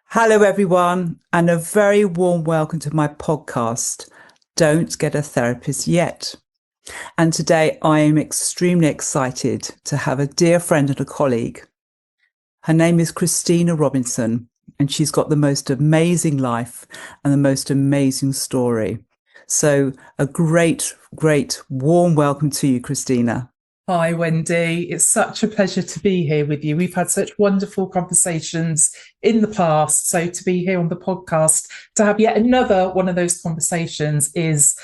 Hello, everyone, and a very warm welcome to my podcast, Don't Get a Therapist Yet. And today I am extremely excited to have a dear friend and a colleague. Her name is Christina Robinson, and she's got the most amazing life and the most amazing story. So a great, great warm welcome to you, Christina. Hi, Wendy. It's such a pleasure to be here with you. We've had such wonderful conversations in the past. So to be here on the podcast, to have yet another one of those conversations is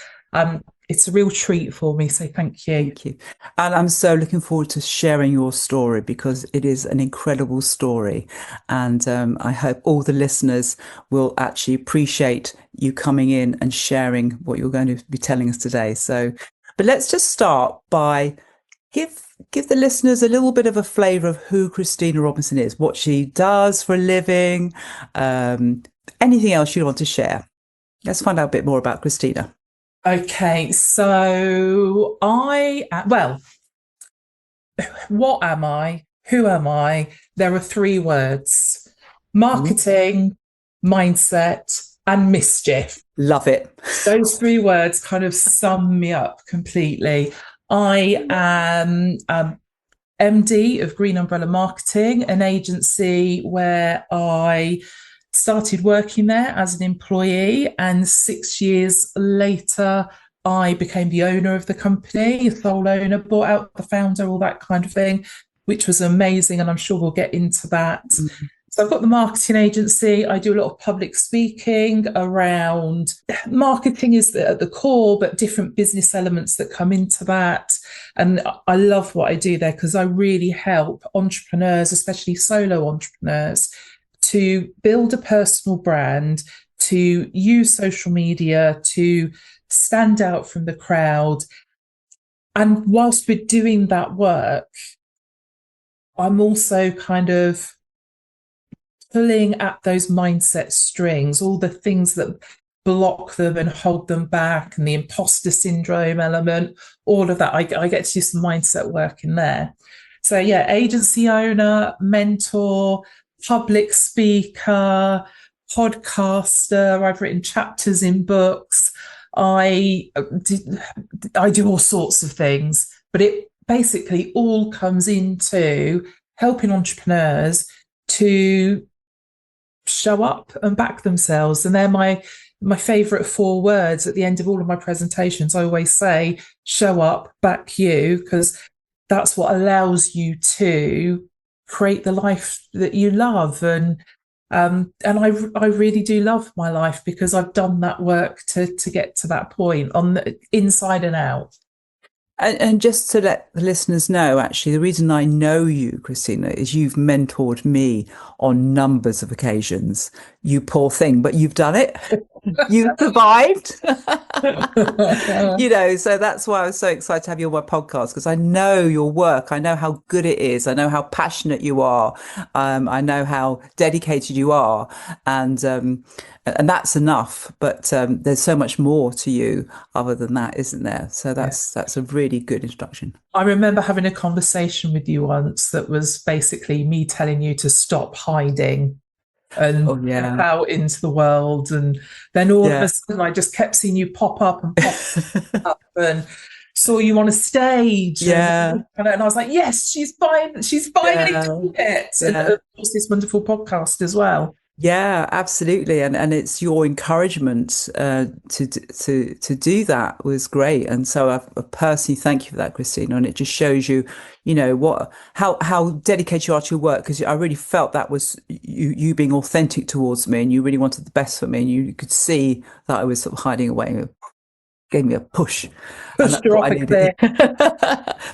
it's a real treat for me. So thank you. Thank you. And I'm so looking forward to sharing your story because it is an incredible story. And I hope all the listeners will actually appreciate you coming in and sharing what you're going to be telling us today. So, but let's just start by give the listeners a little bit of a flavour of who Christina Robinson is, what she does for a living, anything else you want to share. Let's find out a bit more about Christina. Okay, so what am I? Who am I? There are three words: marketing, mindset, and mischief. Love it. Those three words kind of sum me up completely. I am MD of Green Umbrella Marketing, an agency where I started working there as an employee, and 6 years later, I became the owner of the company, sole owner, bought out the founder, all that kind of thing, which was amazing. And I'm sure we'll get into that. Mm-hmm. So I've got the marketing agency. I do a lot of public speaking around marketing is at the core, but different business elements that come into that. And I love what I do there because I really help entrepreneurs, especially solo entrepreneurs, to build a personal brand, to use social media, to stand out from the crowd. And whilst we're doing that work, I'm also kind of pulling at those mindset strings, all the things that block them and hold them back, and the imposter syndrome element, all of that. I get to do some mindset work in there. So yeah, agency owner, mentor, public speaker, podcaster. I've written chapters in books. I do all sorts of things, but it basically all comes into helping entrepreneurs to show up and back themselves. And they're my favorite four words at the end of all of my presentations. I always say, show up, back you, because that's what allows you to create the life that you love. And I really do love my life because I've done that work to get to that point on the inside and out. And just to let the listeners know, actually, the reason I know you, Christina, is you've mentored me on numbers of occasions. You poor thing, but you've done it. You survived. So that's why I was so excited to have you on my podcast, because I know your work. I know how good it is. I know how passionate you are. I know how dedicated you are. And that's enough. But there's so much more to you other than that, isn't there? So that's a really good introduction. I remember having a conversation with you once that was basically me telling you to stop hiding and step out into the world. And then all of a sudden I just kept seeing you pop up and pop up and saw you on a stage. And I was like, yes, she's finally doing it. And of course this wonderful podcast as well. Yeah, absolutely. And it's your encouragement to do that was great. And so I personally thank you for that, Christina. And it just shows you, how dedicated you are to your work, because I really felt that was you being authentic towards me, and you really wanted the best for me, and you could see that I was sort of hiding away. Gave me a push. Pushed her off there.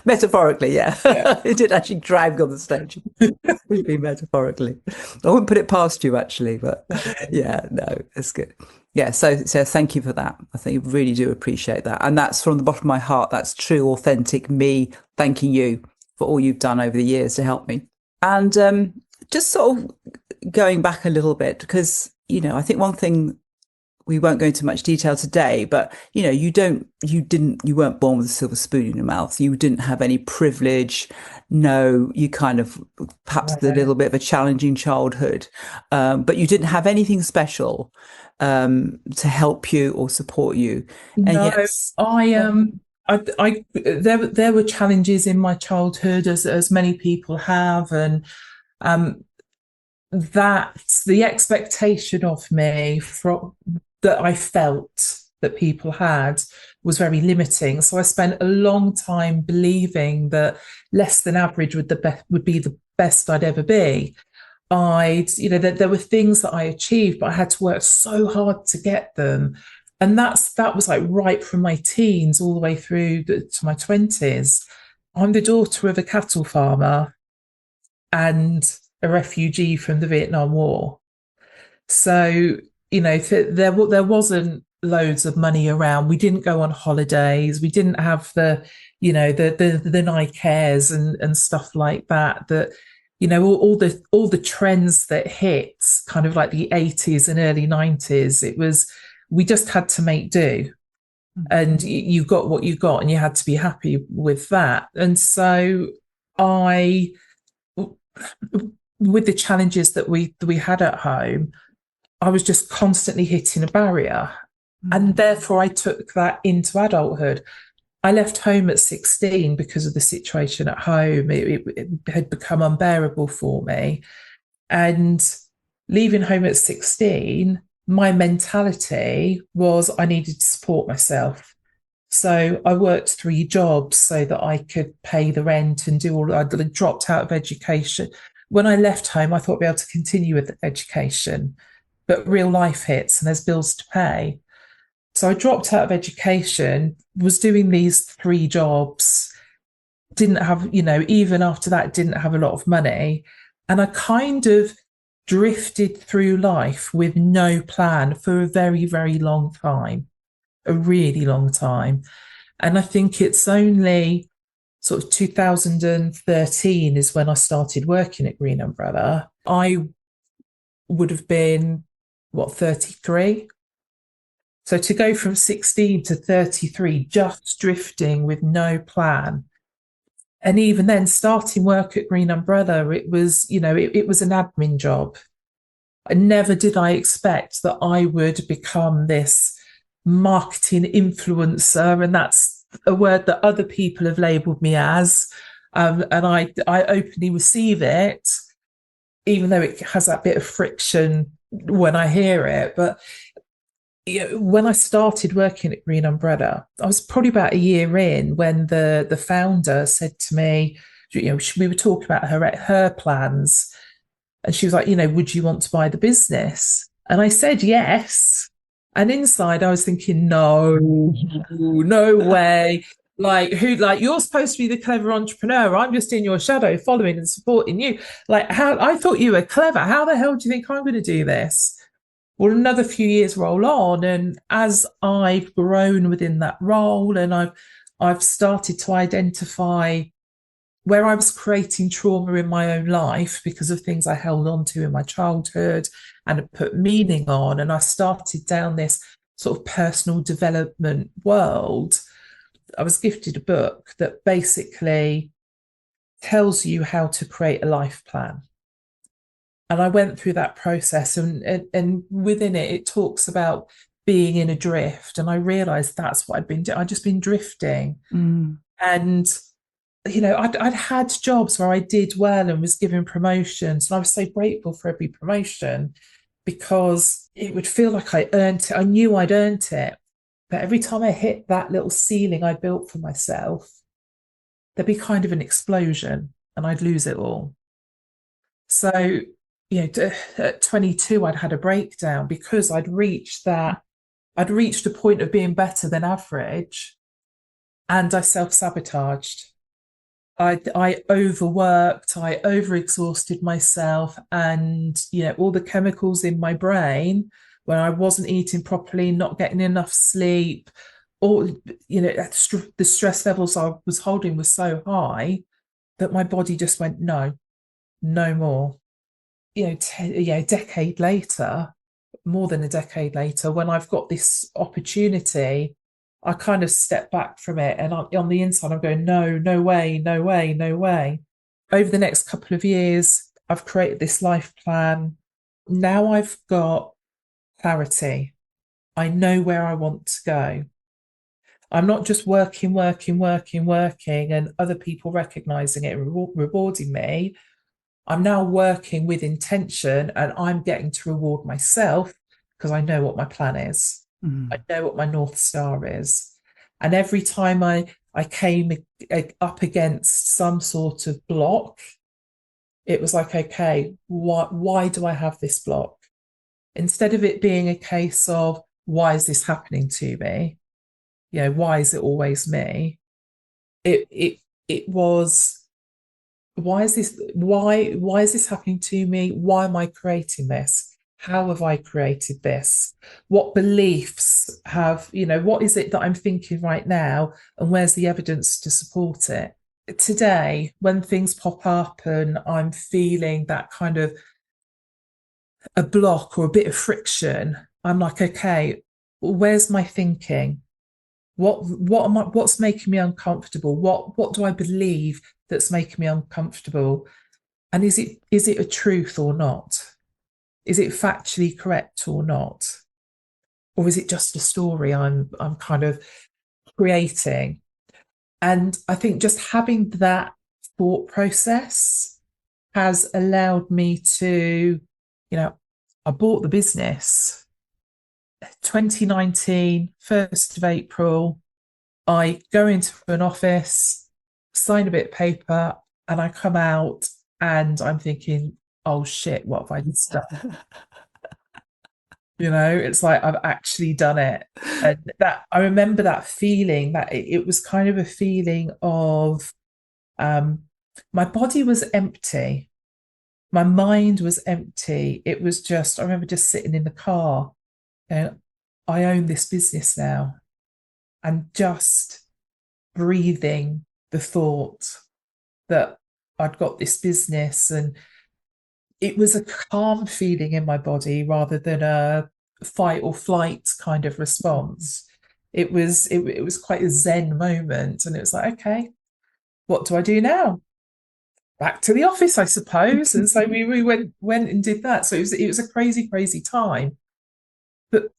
Metaphorically, yeah. It did actually drag me on the stage. Metaphorically. I wouldn't put it past you, actually, but no, it's good. Yeah, so thank you for that. I think I really do appreciate that. And that's from the bottom of my heart. That's true, authentic me thanking you for all you've done over the years to help me. And just sort of going back a little bit, because, I think one thing we won't go into much detail today, but you weren't born with a silver spoon in your mouth. You didn't have any privilege. No, you kind of perhaps a little bit of a challenging childhood, but you didn't have anything special to help you or support you. And No, yes, I there were challenges in my childhood, as many people have, and um, that the expectation of me from that I felt that people had was very limiting. So I spent a long time believing that less than average would be the best I'd ever be. That there were things that I achieved, but I had to work so hard to get them. And that was like right from my teens all the way through to my 20s. I'm the daughter of a cattle farmer and a refugee from the Vietnam War. So, there wasn't loads of money around. We didn't go on holidays. We didn't have the Nike Airs and stuff like that. All the trends that hit kind of like the 80s and early 90s. We just had to make do. And you got what you got, and you had to be happy with that. And so with the challenges that we had at home, I was just constantly hitting a barrier. And therefore I took that into adulthood. I left home at 16 because of the situation at home. It had become unbearable for me. And leaving home at 16, my mentality was I needed to support myself. So I worked 3 jobs so that I could pay the rent and do all. I dropped out of education. When I left home, I thought I'd be able to continue with education, but real life hits and there's bills to pay. So I dropped out of education, was doing these 3 jobs, didn't have, even after that, didn't have a lot of money. And I kind of drifted through life with no plan for a very, very long time, a really long time. And I think it's only sort of 2013 is when I started working at Green Umbrella. I would have been, 33? So to go from 16 to 33, just drifting with no plan. And even then, starting work at Green Umbrella, it was, it was an admin job. Never did I expect that I would become this marketing influencer, and that's a word that other people have labelled me as. And I openly receive it, even though it has that bit of friction when I hear it. But when I started working at Green Umbrella, I was probably about a year in when the founder said to me, we were talking about her plans, and she was like, would you want to buy the business? And I said yes. And inside I was thinking, no way. You're supposed to be the clever entrepreneur. I'm just in your shadow, following and supporting you. How I thought you were clever. How the hell do you think I'm going to do this? Well, another few years roll on, and as I've grown within that role, and I've started to identify where I was creating trauma in my own life because of things I held on to in my childhood and had put meaning on, and I started down this sort of personal development world. I was gifted a book that basically tells you how to create a life plan. And I went through that process, and within it, it talks about being in a drift. And I realized that's what I'd been doing. I'd just been drifting. And, I'd had jobs where I did well and was given promotions. And I was so grateful for every promotion because it would feel like I earned it. I knew I'd earned it. But every time I hit that little ceiling I built for myself, there'd be kind of an explosion and I'd lose it all. So, at 22, I'd had a breakdown because I'd reached a point of being better than average, and I self-sabotaged. I overworked, I overexhausted myself, and all the chemicals in my brain when I wasn't eating properly, not getting enough sleep, or the stress levels I was holding was so high that my body just went no more. A decade later, more than a decade later, when I've got this opportunity, I kind of step back from it. And on the inside, I'm going, no, no way, no way, no way. Over the next couple of years, I've created this life plan. Now I've got clarity. I know where I want to go. I'm not just working, working, working, working, and other people recognizing it and rewarding me. I'm now working with intention, and I'm getting to reward myself because I know what my plan is. I know what my North Star is. And every time I came up against some sort of block, it was like, okay, why do I have this block? Instead of it being a case of, why is this happening to me? You know, why is it always me? It was, why is this happening to me? Why am I creating this? How have I created this? What beliefs have, what is it that I'm thinking right now? And where's the evidence to support it? Today, when things pop up and I'm feeling that kind of a block or a bit of friction, I'm like, okay, where's my thinking? What's making me uncomfortable? What do I believe that's making me uncomfortable? And is it a truth or not? Is it factually correct or not? Or is it just a story I'm kind of creating? And I think just having that thought process has allowed me to, I bought the business 2019, 1st of April. I go into an office, sign a bit of paper, and I come out and I'm thinking, oh shit, what have I just done? It's like I've actually done it. And that I remember that feeling, that it was kind of a feeling of my body was empty. My mind was empty. It was just, I remember just sitting in the car and I own this business now, and just breathing the thought that I'd got this business. And it was a calm feeling in my body rather than a fight or flight kind of response. It was quite a zen moment. And it was like, okay, what do I do now? Back to the office, I suppose. And so we went and did that. So it was a crazy, crazy time. But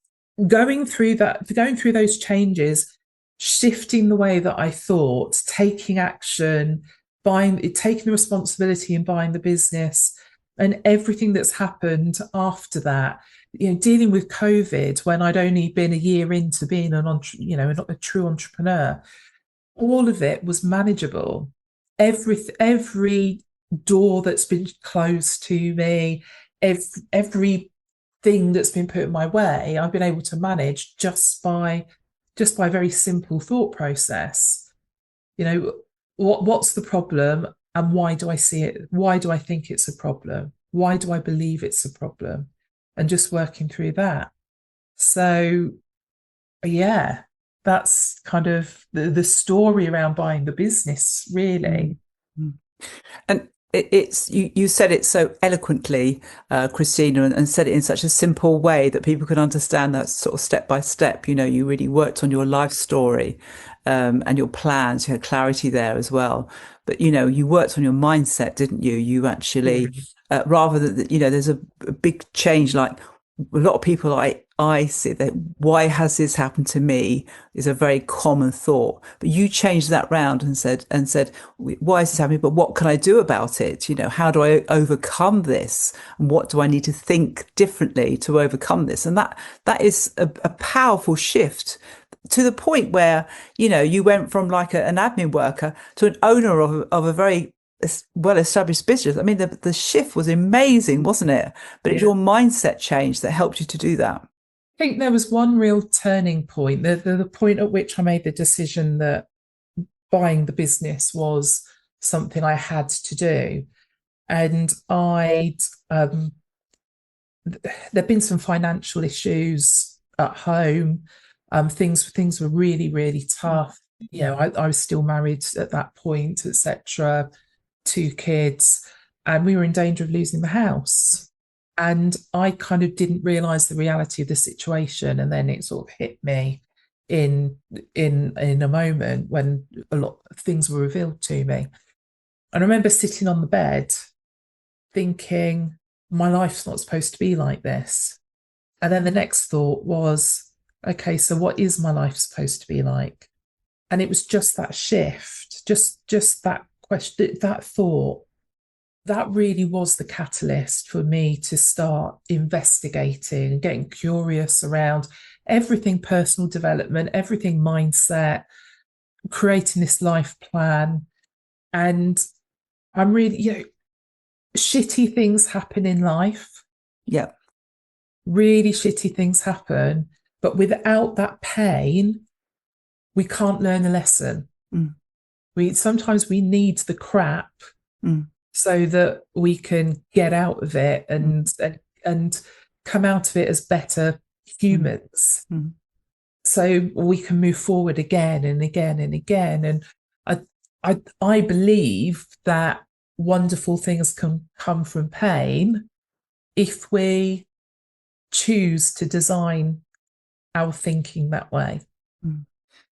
going through those changes, shifting the way that I thought, taking action, taking the responsibility and buying the business, and everything that's happened after that, dealing with COVID when I'd only been a year into being a true entrepreneur, all of it was manageable. Every door that's been closed to me, every thing that's been put in my way, I've been able to manage just by a very simple thought process. What's the problem and why do I see it? Why do I think it's a problem? Why do I believe it's a problem? And just working through that. So yeah, that's kind of the story around buying the business, really. And it's you said it so eloquently, Christina, and said it in such a simple way that people can understand that sort of step by step. You really worked on your life story, and your plans. You had clarity there as well. But you worked on your mindset, didn't you? You actually, rather than there's a big change. Like a lot of people I see that, why has this happened to me, is a very common thought. But you changed that round and said, why is this happening? But what can I do about it? How do I overcome this? And what do I need to think differently to overcome this? And that is a powerful shift, to the point where, you went from like an admin worker to an owner of a very well-established business. I mean, the shift was amazing, wasn't it? But it's your mindset change that helped you to do that. I think there was one real turning point, the point at which I made the decision that buying the business was something I had to do. And there'd been some financial issues at home. Things were really, really tough. I was still married at that point, etc. 2 kids, and we were in danger of losing the house. And I kind of didn't realize the reality of the situation. And then it sort of hit me in in a moment when a lot of things were revealed to me. And I remember sitting on the bed thinking, my life's not supposed to be like this. And then the next thought was, okay, so what is my life supposed to be like? And it was just that shift, just that question, that thought, that really was the catalyst for me to start investigating and getting curious around everything personal development, everything mindset, creating this life plan. And I'm really, shitty things happen in life. Yeah. Really shitty things happen. But without that pain, we can't learn a lesson. Mm. Sometimes we need the crap so that we can get out of it and come out of it as better humans. So we can move forward again and again and again. And I believe that wonderful things can come from pain if we choose to design our thinking that way.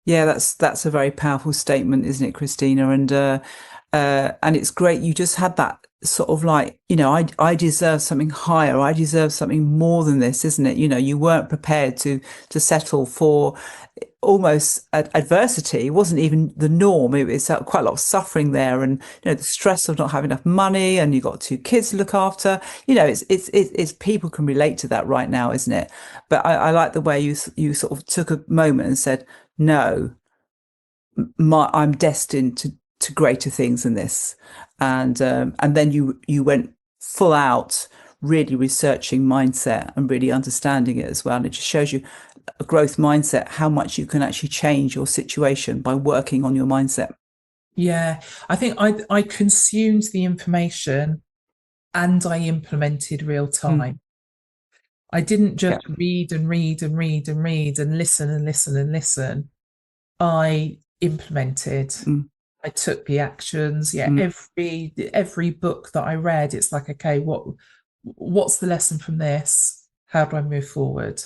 Yeah, that's a very powerful statement, isn't it, Christina? And it's great. You just had that sort of like, I deserve something higher. I deserve something more than this, isn't it? You weren't prepared to settle for almost adversity. It wasn't even the norm. It was quite a lot of suffering there, and the stress of not having enough money, and you've got two kids to look after. It's people can relate to that right now, isn't it? But I like the way you sort of took a moment and said, no, I'm destined to greater things than this, and then you went full out, really researching mindset and really understanding it as well. And it just shows you a growth mindset, how much you can actually change your situation by working on your mindset. Yeah, I think I consumed the information and I implemented real time. I didn't just read and read and read and read and listen and listen and listen. I implemented. I took the actions. Yeah, every book that I read, it's like, okay, what's the lesson from this? How do I move forward?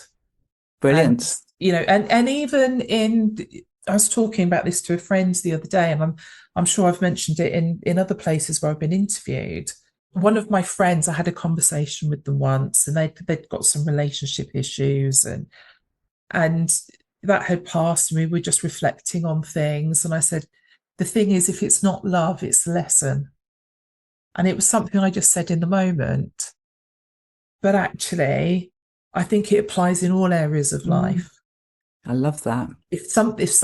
Brilliant. And even I was talking about this to a friend the other day, and I'm sure I've mentioned it in other places where I've been interviewed. One of my friends, I had a conversation with them once, and they'd got some relationship issues, and that had passed, and we were just reflecting on things. And I said, the thing is, if it's not love, it's a lesson. And it was something I just said in the moment. But actually, I think it applies in all areas of life. I love that. If something's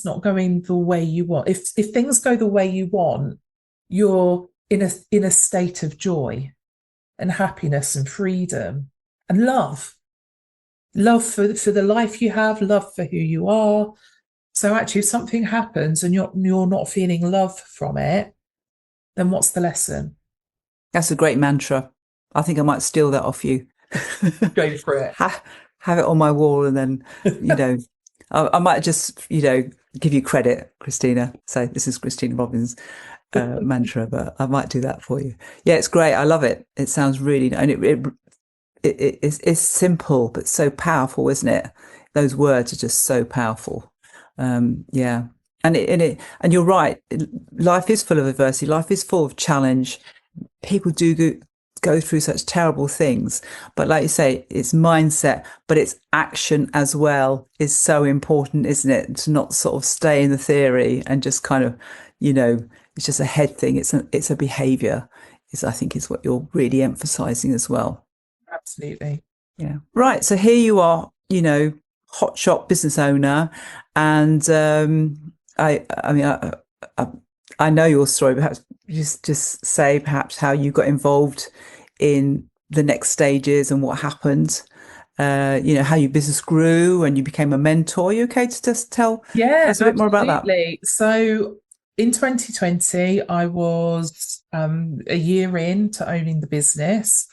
not going the way you want, if things go the way you want, you're in a state of joy and happiness and freedom and love for the life you have, love for who you are. So actually, if something happens and you're not feeling love from it, then what's the lesson? That's a great mantra. I think I might steal that off you. Go for it. Have it on my wall, and then, I might just, give you credit, Christina. Say, this is Christina Robinson's mantra, but I might do that for you. Yeah, it's great. I love it. It sounds really, and it's simple, but so powerful, isn't it? Those words are just so powerful. Yeah. And you're right. Life is full of adversity. Life is full of challenge. People do go through such terrible things, but like you say, it's mindset, but it's action as well is so important, isn't it? To not sort of stay in the theory and just kind of, it's just a head thing. It's a behavior I think is what you're really emphasizing as well. Absolutely. Yeah. Right. So here you are, hot shop business owner, and I know your story. Perhaps just say perhaps how you got involved in the next stages and what happened. How your business grew and you became a mentor. Are you okay to just tell us a bit more about that? So in 2020, I was a year in to owning the business.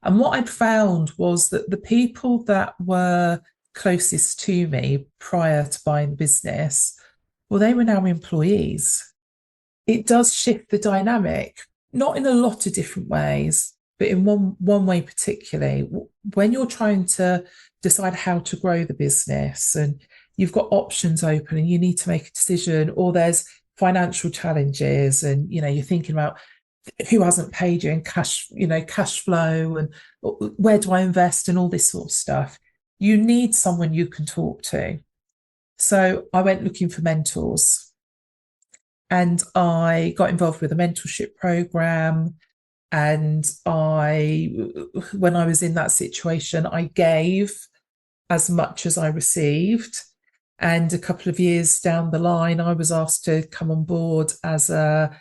And what I'd found was that the people that were closest to me prior to buying the business, well, they were now employees. It does shift the dynamic, not in a lot of different ways, but in one way particularly, when you're trying to decide how to grow the business and you've got options open and you need to make a decision, or there's financial challenges, and you're thinking about who hasn't paid you, and cash flow, and where do I invest, and all this sort of stuff. You need someone you can talk to. So I went looking for mentors, and I got involved with a mentorship program. And when I was in that situation, I gave as much as I received. And a couple of years down the line, I was asked to come on board as a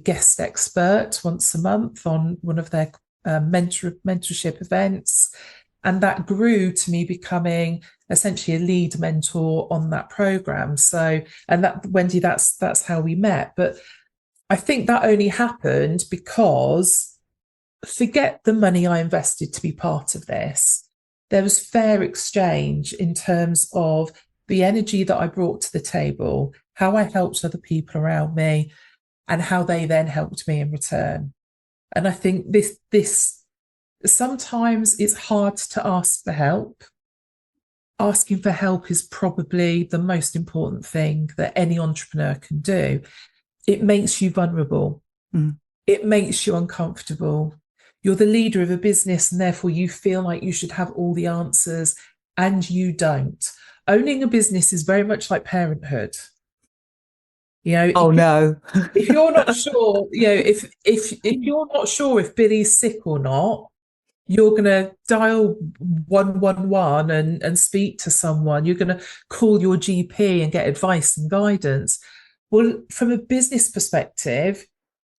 guest expert once a month on one of their mentorship events. And that grew to me becoming essentially a lead mentor on that program. So, and that, Wendy, that's how we met. But I think that only happened because, forget the money I invested to be part of this, there was fair exchange in terms of the energy that I brought to the table, how I helped other people around me, and how they then helped me in return. And I think this sometimes it's hard to ask for help. Asking for help is probably the most important thing that any entrepreneur can do. It makes you vulnerable. It makes you uncomfortable. You're the leader of a business, and therefore you feel like you should have all the answers, and you don't. Owning a business is very much like parenthood. Oh no. If you're not sure, if you're not sure if Billy's sick or not, you're going to dial 111 and speak to someone. You're going to call your GP and get advice and guidance. Well, from a business perspective,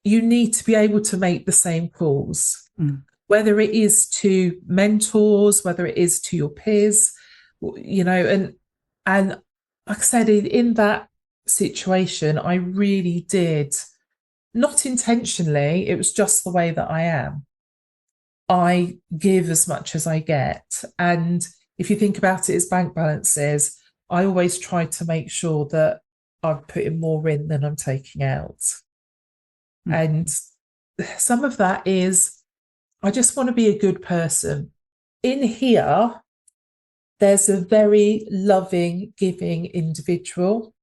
you need to be able to make the same calls, whether it is to mentors, whether it is to your peers, and like I said, in that situation, I really did, not intentionally, it was just the way that I am. I give as much as I get. And if you think about it as bank balances, I always try to make sure that I'm putting more in than I'm taking out. And some of that is, I just want to be a good person. In here, there's a very loving, giving individual.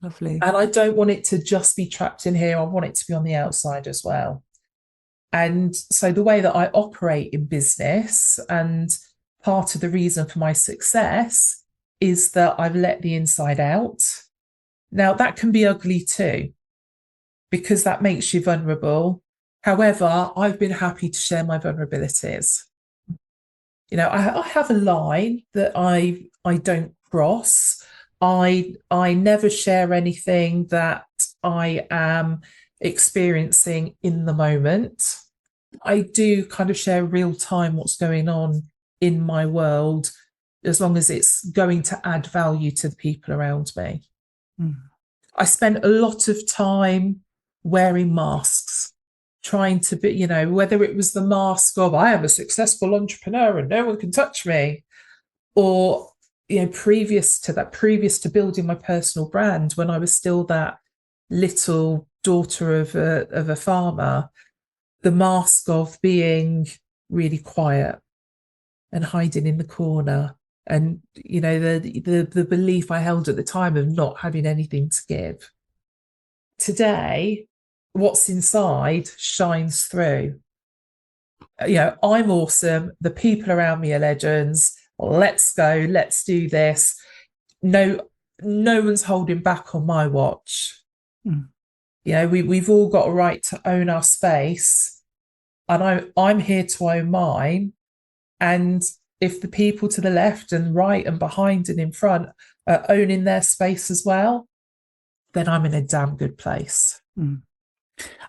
Lovely. And I don't want it to just be trapped in here. I want it to be on the outside as well. And so the way that I operate in business, and part of the reason for my success, is that I've let the inside out. Now, that can be ugly too, because that makes you vulnerable. However, I've been happy to share my vulnerabilities. I have a line that I don't cross. I never share anything that I am experiencing in the moment. I do kind of share real time what's going on in my world, as long as it's going to add value to the people around me. I spent a lot of time wearing masks, trying to be, whether it was the mask of I am a successful entrepreneur and no one can touch me, or previous to building my personal brand, when I was still that little daughter of a farmer, the mask of being really quiet and hiding in the corner, and the belief I held at the time of not having anything to give. Today, what's inside shines through. I'm awesome. The people around me are legends. Let's go. Let's do this. No one's holding back on my watch. We've all got a right to own our space, and I'm here to own mine. And if the people to the left and right and behind and in front are owning their space as well, then I'm in a damn good place.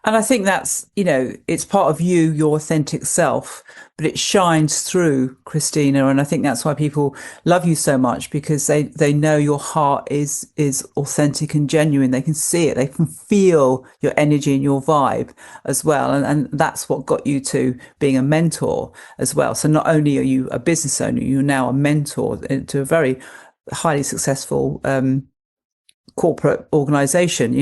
And I think that's, it's part of you, your authentic self, but it shines through, Christina. And I think that's why people love you so much, because they know your heart is authentic and genuine. They can see it. They can feel your energy and your vibe as well. And that's what got you to being a mentor as well. So not only are you a business owner, you're now a mentor to a very highly successful corporate organization,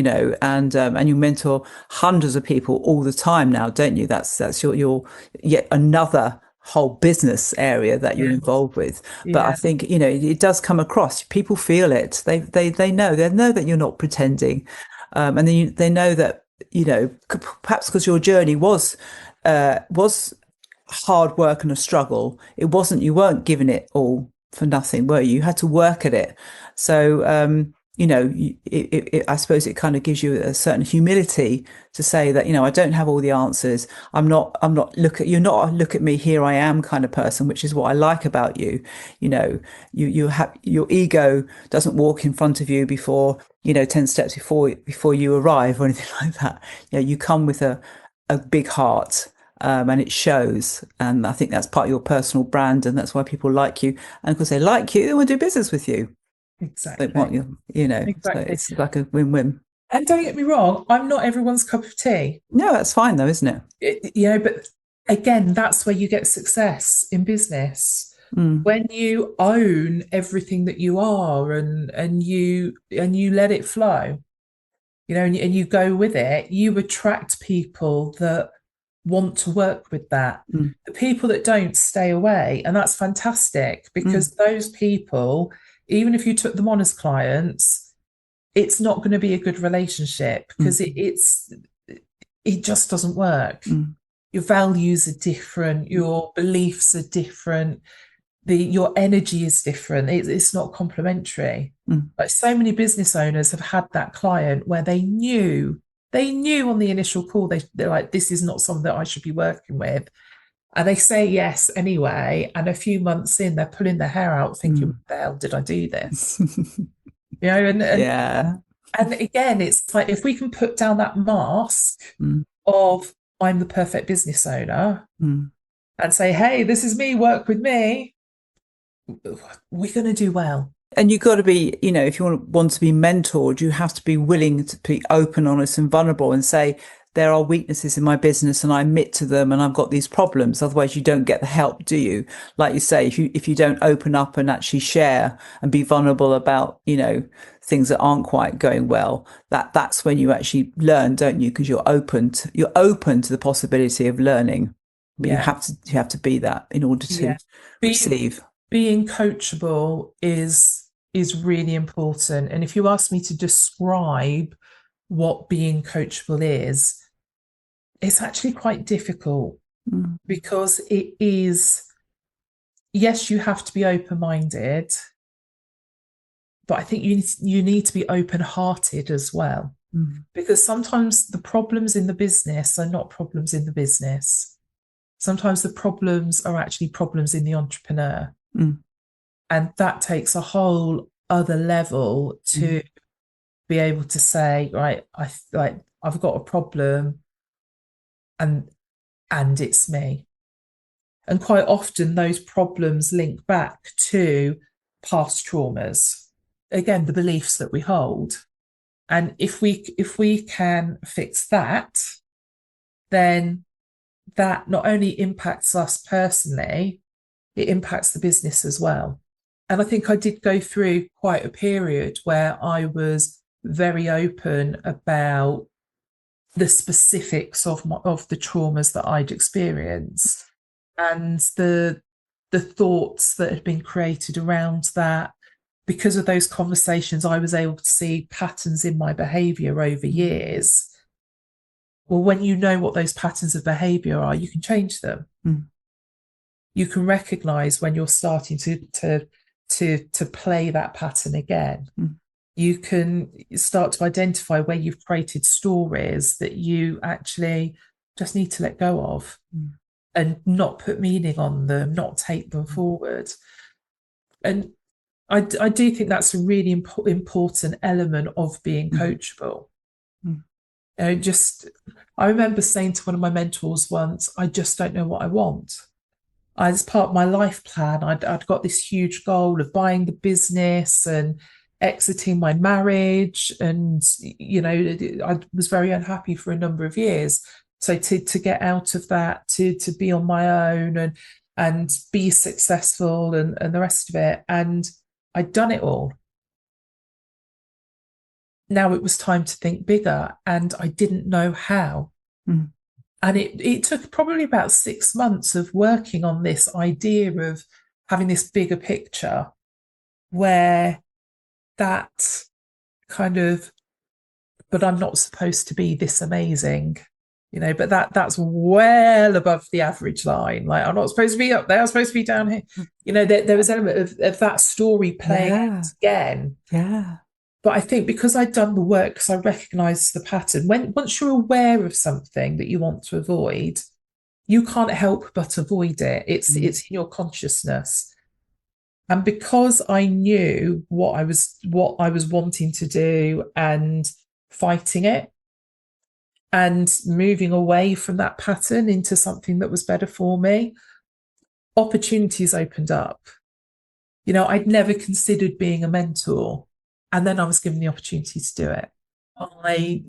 and you mentor hundreds of people all the time now, don't you? That's your yet another whole business area that you're Yeah. involved with. But I Yeah. think, it does come across. People feel it. They know that you're not pretending. And then they know that, perhaps because your journey was hard work and a struggle. It wasn't, you weren't giving it all for nothing, were you? You had to work at it. So, I suppose it kind of gives you a certain humility to say that, I don't have all the answers. You're not a look at me, here I am kind of person, which is what I like about you. You have, your ego doesn't walk in front of you before, 10 steps before you arrive or anything like that. You come with a big heart. And it shows. And I think that's part of your personal brand. And that's why people like you. And because they like you, they want to do business with you. They want Exactly. you. So Exactly. it's like a win-win. And don't get me wrong, I'm not everyone's cup of tea. No, that's fine though, isn't it? But again, that's where you get success in business. Mm, When you own everything that you are, and you let it flow, and you go with it, you attract people that want to work with that. mm, The people that don't stay away, and that's fantastic, mm, because those people, even if you took them on as clients, it's not going to be a good relationship, mm, because it just doesn't work. mm, Your values are different, your beliefs are different, your energy is different. It's not complementary. mm, Like, so many business owners have had that client where they knew on the initial call, they're like, this is not something that I should be working with. And they say yes anyway. And a few months in, they're pulling their hair out thinking, what mm. the hell did I do this? And Yeah. and again, it's like, if we can put down that mask Mm, of I'm the perfect business owner mm. and say, hey, this is me, work with me, we're going to do well. And you've got to be, if you want to be mentored, you have to be willing to be open, honest, and vulnerable and say, there are weaknesses in my business and I admit to them and I've got these problems. Otherwise, you don't get the help, do you? Like you say, if you don't open up and actually share and be vulnerable about, things that aren't quite going well, that's when you actually learn, don't you? Because you're open to the possibility of learning. But you Yeah. have to be that in order to Yeah. Be, receive. being coachable is really important. And if you ask me to describe what being coachable is, it's actually quite difficult, Mm, because it is, yes, you have to be open-minded, but I think you need to be open-hearted as well, mm, because sometimes the problems in the business are not problems in the business. Sometimes the problems are actually problems in the entrepreneur. mm, And that takes a whole other level mm, to be able to say, right, I've got a problem, and it's me. And quite often those problems link back to past traumas. Again, the beliefs that we hold. And if we can fix that, then that not only impacts us personally, it impacts the business as well. And I think I did go through quite a period where I was very open about the specifics of the traumas that I'd experienced, and the thoughts that had been created around that. Because of those conversations, I was able to see patterns in my behavior over mm, years. Well, when you know what those patterns of behavior are, you can change them. mm, You can recognize when you're starting to play that pattern again. mm, You can start to identify where you've created stories that you actually just need to let go of, mm, and not put meaning on them, not take them forward. And I do think that's a really important element of being mm, coachable. mm, I remember saying to one of my mentors once, I just don't know what I want. As part of my life plan, I'd got this huge goal of buying the business and exiting my marriage. And, I was very unhappy for a number of years. So to get out of that, to be on my own and be successful, and the rest of it. And I'd done it all. now it was time to think bigger, and I didn't know how. Mm. And it took probably about 6 months of working on this idea of having this bigger picture where that kind of, but I'm not supposed to be this amazing, but that's well above the average line. Like, I'm not supposed to be up there, I'm supposed to be down here. There was an element of that story playing Yeah. out again. Yeah. But I think because I'd done the work, because I recognized the pattern, once you're aware of something that you want to avoid, you can't help but avoid it. It's in your consciousness. And because I knew what I was wanting to do and fighting it and moving away from that pattern into something that was better for me, opportunities opened up. I'd never considered being a mentor, and then I was given the opportunity to do it. I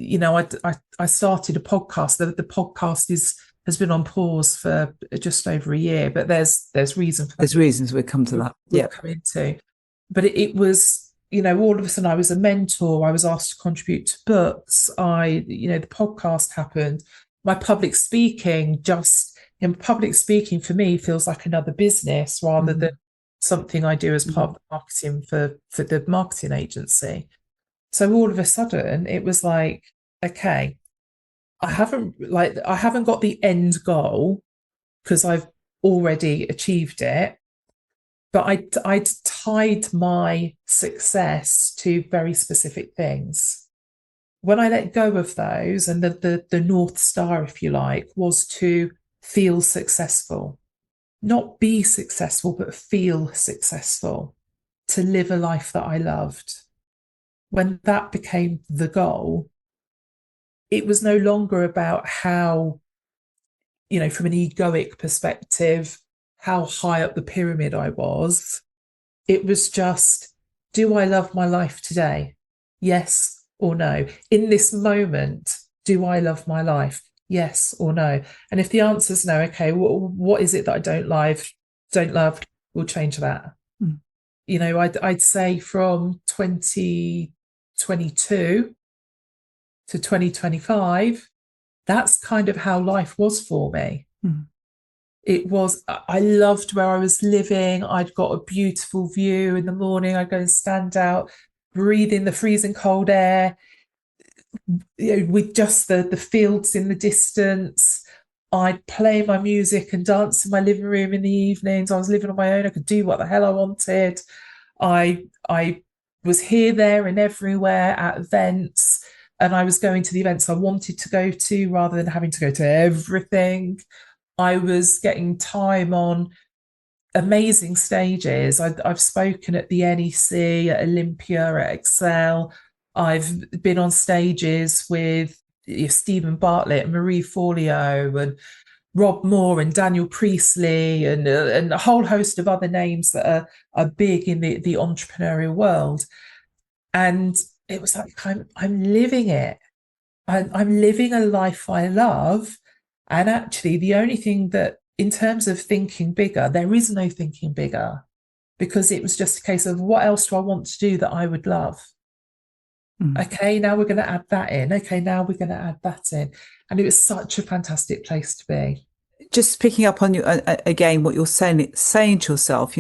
started a podcast. The podcast has been on pause for just over a year, but there's reason for that. There's reasons we'll come to that. We'll come into. But it was, all of a sudden I was a mentor. I was asked to contribute to books. The podcast happened. My public speaking for me feels like another business rather than something I do as part of the marketing for the marketing agency. So all of a sudden it was like, okay, I haven't got the end goal because I've already achieved it, but I'd tied my success to very specific things. When I let go of those, and the North Star, if you like, was to feel successful, not be successful, but feel successful, to live a life that I loved. When that became the goal, it was no longer about how, from an egoic perspective, how high up the pyramid I was. It was just, do I love my life today? Yes or no? In this moment, do I love my life? Yes or no? And if the answer is no, okay, what is it that I don't love? We'll change that. I'd say from 2022 to 2025, that's kind of how life was for me. It was, I loved where I was living. I'd got a beautiful view in the morning. I'd go and stand out, breathe in the freezing cold air, with just the fields in the distance. I'd play my music and dance in my living room in the evenings. I was living on my own. I could do what the hell I wanted. I was here, there, and everywhere at events, and I was going to the events I wanted to go to rather than having to go to everything. I was getting time on amazing stages. I've spoken at the NEC, at Olympia, at Excel. I've been on stages with Stephen Bartlett and Marie Forleo and Rob Moore and Daniel Priestley and a whole host of other names that are big in the entrepreneurial world. And it was like, I'm living it. I'm living a life I love. And actually, the only thing that, in terms of thinking bigger, there is no thinking bigger, because it was just a case of, what else do I want to do that I would love? Okay, now we're going to add that in. Okay, now we're going to add that in. And it was such a fantastic place to be. Just picking up on you again, what you're saying to yourself,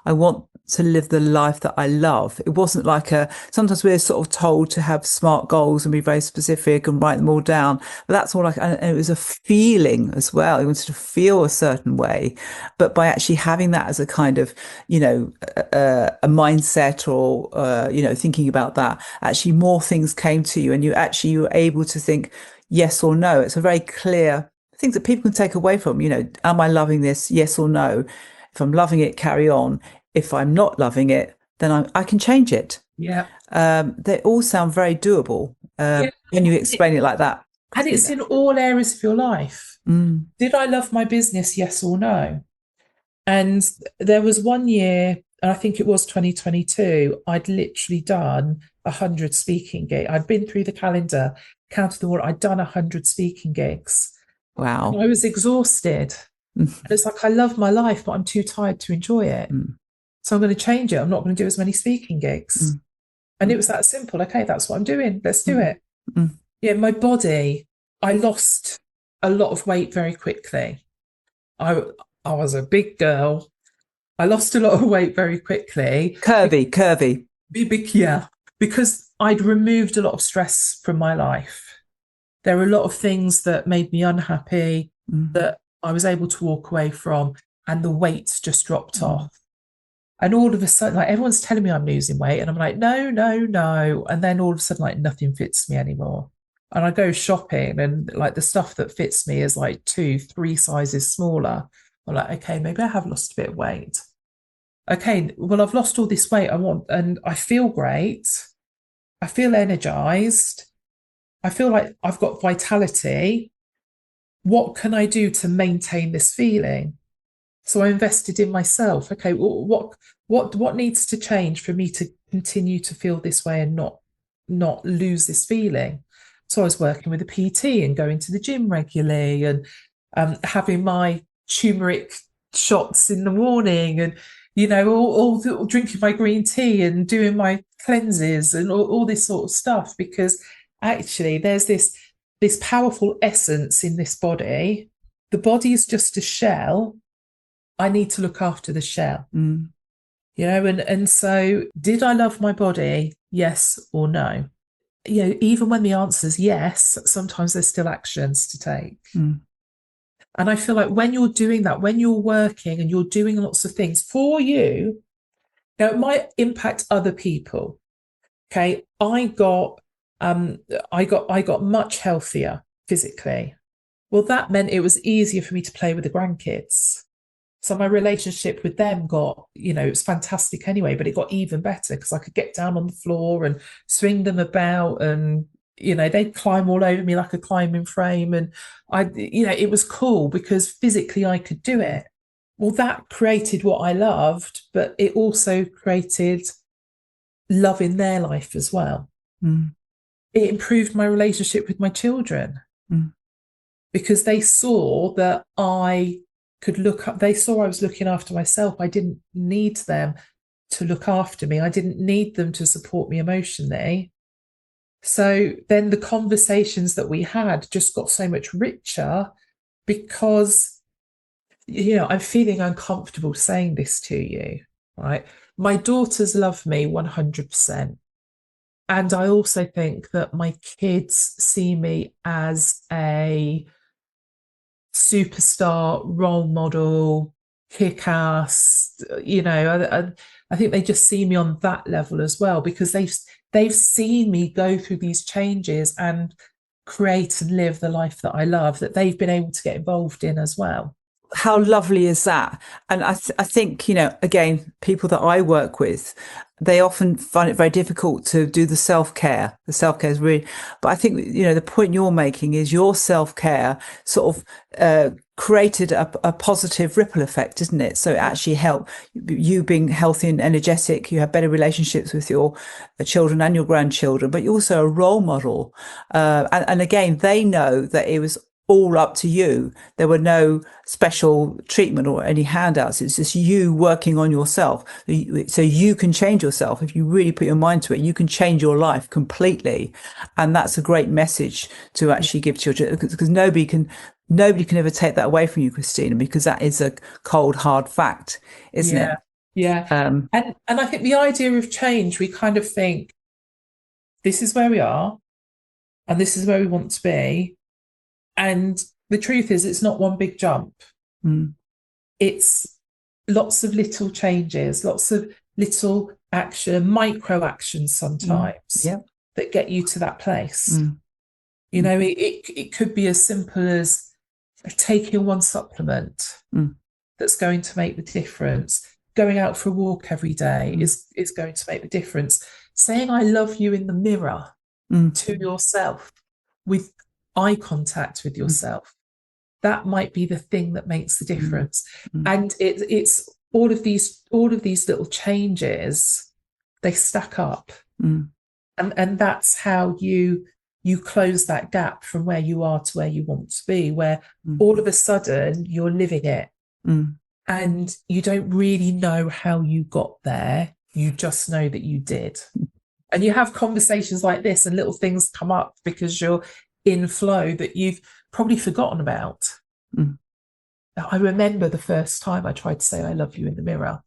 I want to live the life that I love. It wasn't like sometimes we're sort of told to have smart goals and be very specific and write them all down. But that's all and it was a feeling as well. You wanted to feel a certain way, but by actually having that as a kind of, a mindset or, thinking about that, actually more things came to you, and you were able to think yes or no. It's a very clear things that people can take away from, am I loving this? Yes or no? If I'm loving it, carry on. If I'm not loving it, then I can change it. Yeah. They all sound very doable when you explain it like that. And it's in all areas of your life. Did I love my business? Yes or no? And there was one year, and I think it was 2022, I'd literally done 100 speaking gigs. I'd been through the calendar, counted them all. I'd done 100 speaking gigs. Wow. And I was exhausted. And it's like, I love my life, but I'm too tired to enjoy it. So I'm going to change it. I'm not going to do as many speaking gigs. And it was that simple. Okay, that's what I'm doing. Let's do Mm. it. Mm. Yeah, my body, I lost a lot of weight very quickly. I I was a big girl. I lost a lot of weight very quickly. Curvy. Yeah, because I'd removed a lot of stress from my life. There were a lot of things that made me unhappy Mm. that I was able to walk away from, and the weight just dropped Mm. off. And all of a sudden, like everyone's telling me I'm losing weight, and I'm like, no, no, no. And then all of a sudden, like nothing fits me anymore. And I go shopping, and like the stuff that fits me is like 2, 3 sizes smaller. I'm like, okay, maybe I have lost a bit of weight. Okay, well, I've lost all this weight. And I feel great. I feel energized. I feel like I've got vitality. What can I do to maintain this feeling? So I invested in myself. Okay, well, what needs to change for me to continue to feel this way and not lose this feeling? So I was working with a PT and going to the gym regularly, and having my turmeric shots in the morning, and all drinking my green tea and doing my cleanses and all this sort of stuff, because actually there's this powerful essence in this body. The body is just a shell. I need to look after the shell. Mm. And so did I love my body? Yes or no? Even when the answer is yes, sometimes there's still actions to take. Mm. And I feel like when you're doing that, when you're working and you're doing lots of things for you, now it might impact other people. Okay. I got much healthier physically. Well, that meant it was easier for me to play with the grandkids. So my relationship with them it was fantastic anyway, but it got even better because I could get down on the floor and swing them about, and, they'd climb all over me like a climbing frame. And it was cool because physically I could do it. Well, that created what I loved, but it also created love in their life as well. Mm. It improved my relationship with my children because they saw that they saw I was looking after myself. I didn't need them to look after me. I didn't need them to support me emotionally. So then the conversations that we had just got so much richer because, I'm feeling uncomfortable saying this to you, right? My daughters love me 100%. And I also think that my kids see me as a superstar, role model, kick-ass. I think they just see me on that level as well, because they've seen me go through these changes and create and live the life that I love, that they've been able to get involved in as well. How lovely is that? And I think, again, people that I work with, they often find it very difficult to do the self-care. The self-care is really, but I think, the point you're making is your self-care sort of created a positive ripple effect, isn't it? So it actually helped you being healthy and energetic. You have better relationships with your children and your grandchildren, but you're also a role model. And again, they know that it was all up to you. There were no special treatment or any handouts. It's just you working on yourself. So you can change yourself. If you really put your mind to it, you can change your life completely. And that's a great message to actually give to your children, because nobody can ever take that away from you, Christina, because that is a cold, hard fact, isn't it? Yeah. And I think the idea of change, we kind of think, this is where we are and this is where we want to be. And the truth is, it's not one big jump. It's lots of little changes, lots of little micro actions sometimes that get you to that place. It could be as simple as taking one supplement that's going to make the difference. Going out for a walk every day is going to make the difference. Saying I love you in the mirror to yourself with eye contact with yourself, that might be the thing that makes the difference. And it's all of these little changes, they stack up, and that's how you close that gap from where you are to where you want to be, where all of a sudden you're living it, and you don't really know how you got there, you just know that you did. And you have conversations like this and little things come up because you're in flow that you've probably forgotten about. Mm. I remember the first time I tried to say I love you in the mirror,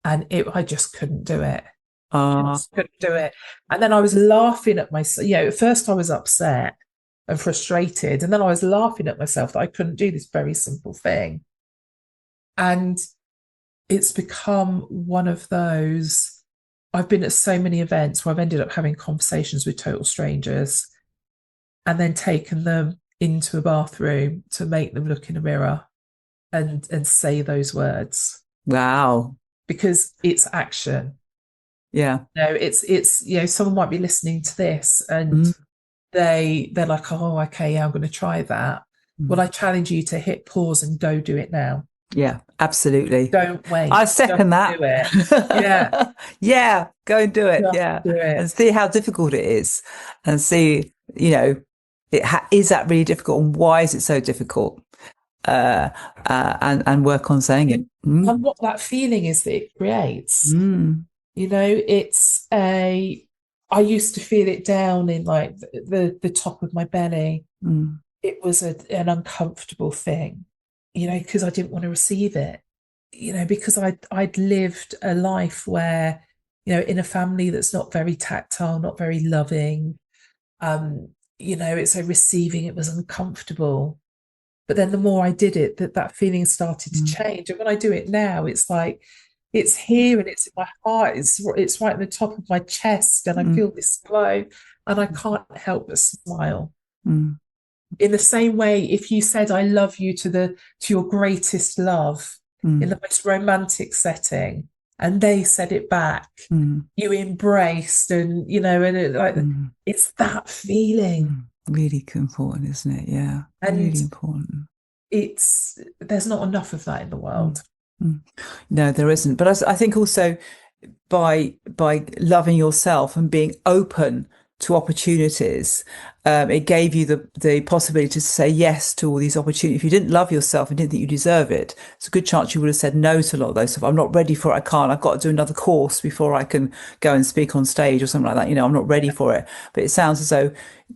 and I just couldn't do it. Uh, Just couldn't do it. And then I was laughing at myself. At first I was upset and frustrated, and then I was laughing at myself that I couldn't do this very simple thing. And it's become one of those. I've been at so many events where I've ended up having conversations with total strangers and then taken them into a bathroom to make them look in a mirror and say those words, wow. because it's action. Yeah. It's someone might be listening to this and Mm. they're like, oh, okay, yeah, I'm going to try that. Well, Mm. I challenge you to hit pause and go do it now. Yeah, absolutely. Don't I wait. Just second that. do it. Yeah, Yeah, go and do it. just Yeah. do And it. see how difficult it is and see, is that really difficult and why is it so difficult? And work on saying it. Mm. And what that feeling is that it creates. Mm. It's I used to feel it down in like the top of my belly. Mm. It was an uncomfortable thing, because I didn't want to receive it, because I'd lived a life where, in a family that's not very tactile, not very loving. So receiving it was uncomfortable. But then the more I did it, that feeling started to Mm. change. And when I do it now, it's like it's here and it's in my heart. It's right at the top of my chest, and I Mm. feel this flow, and I can't help but smile. Mm. In the same way, if you said "I love you" to your greatest love in Mm. the most romantic setting, and they said it back, Mm. you embraced, and Mm. it's that feeling. Mm. Really important, isn't it? Yeah, And really important. there's not enough of that in the Mm. world. Mm. No, there isn't. But I think also by loving yourself and being open to opportunities, it gave you the possibility to say yes to all these opportunities. If you didn't love yourself and didn't think you deserve it, it's a good chance you would have said no to a lot of those stuff. I'm not ready for it. I can't. I've got to do another course before I can go and speak on stage or something like that. I'm not ready for it. But it sounds as though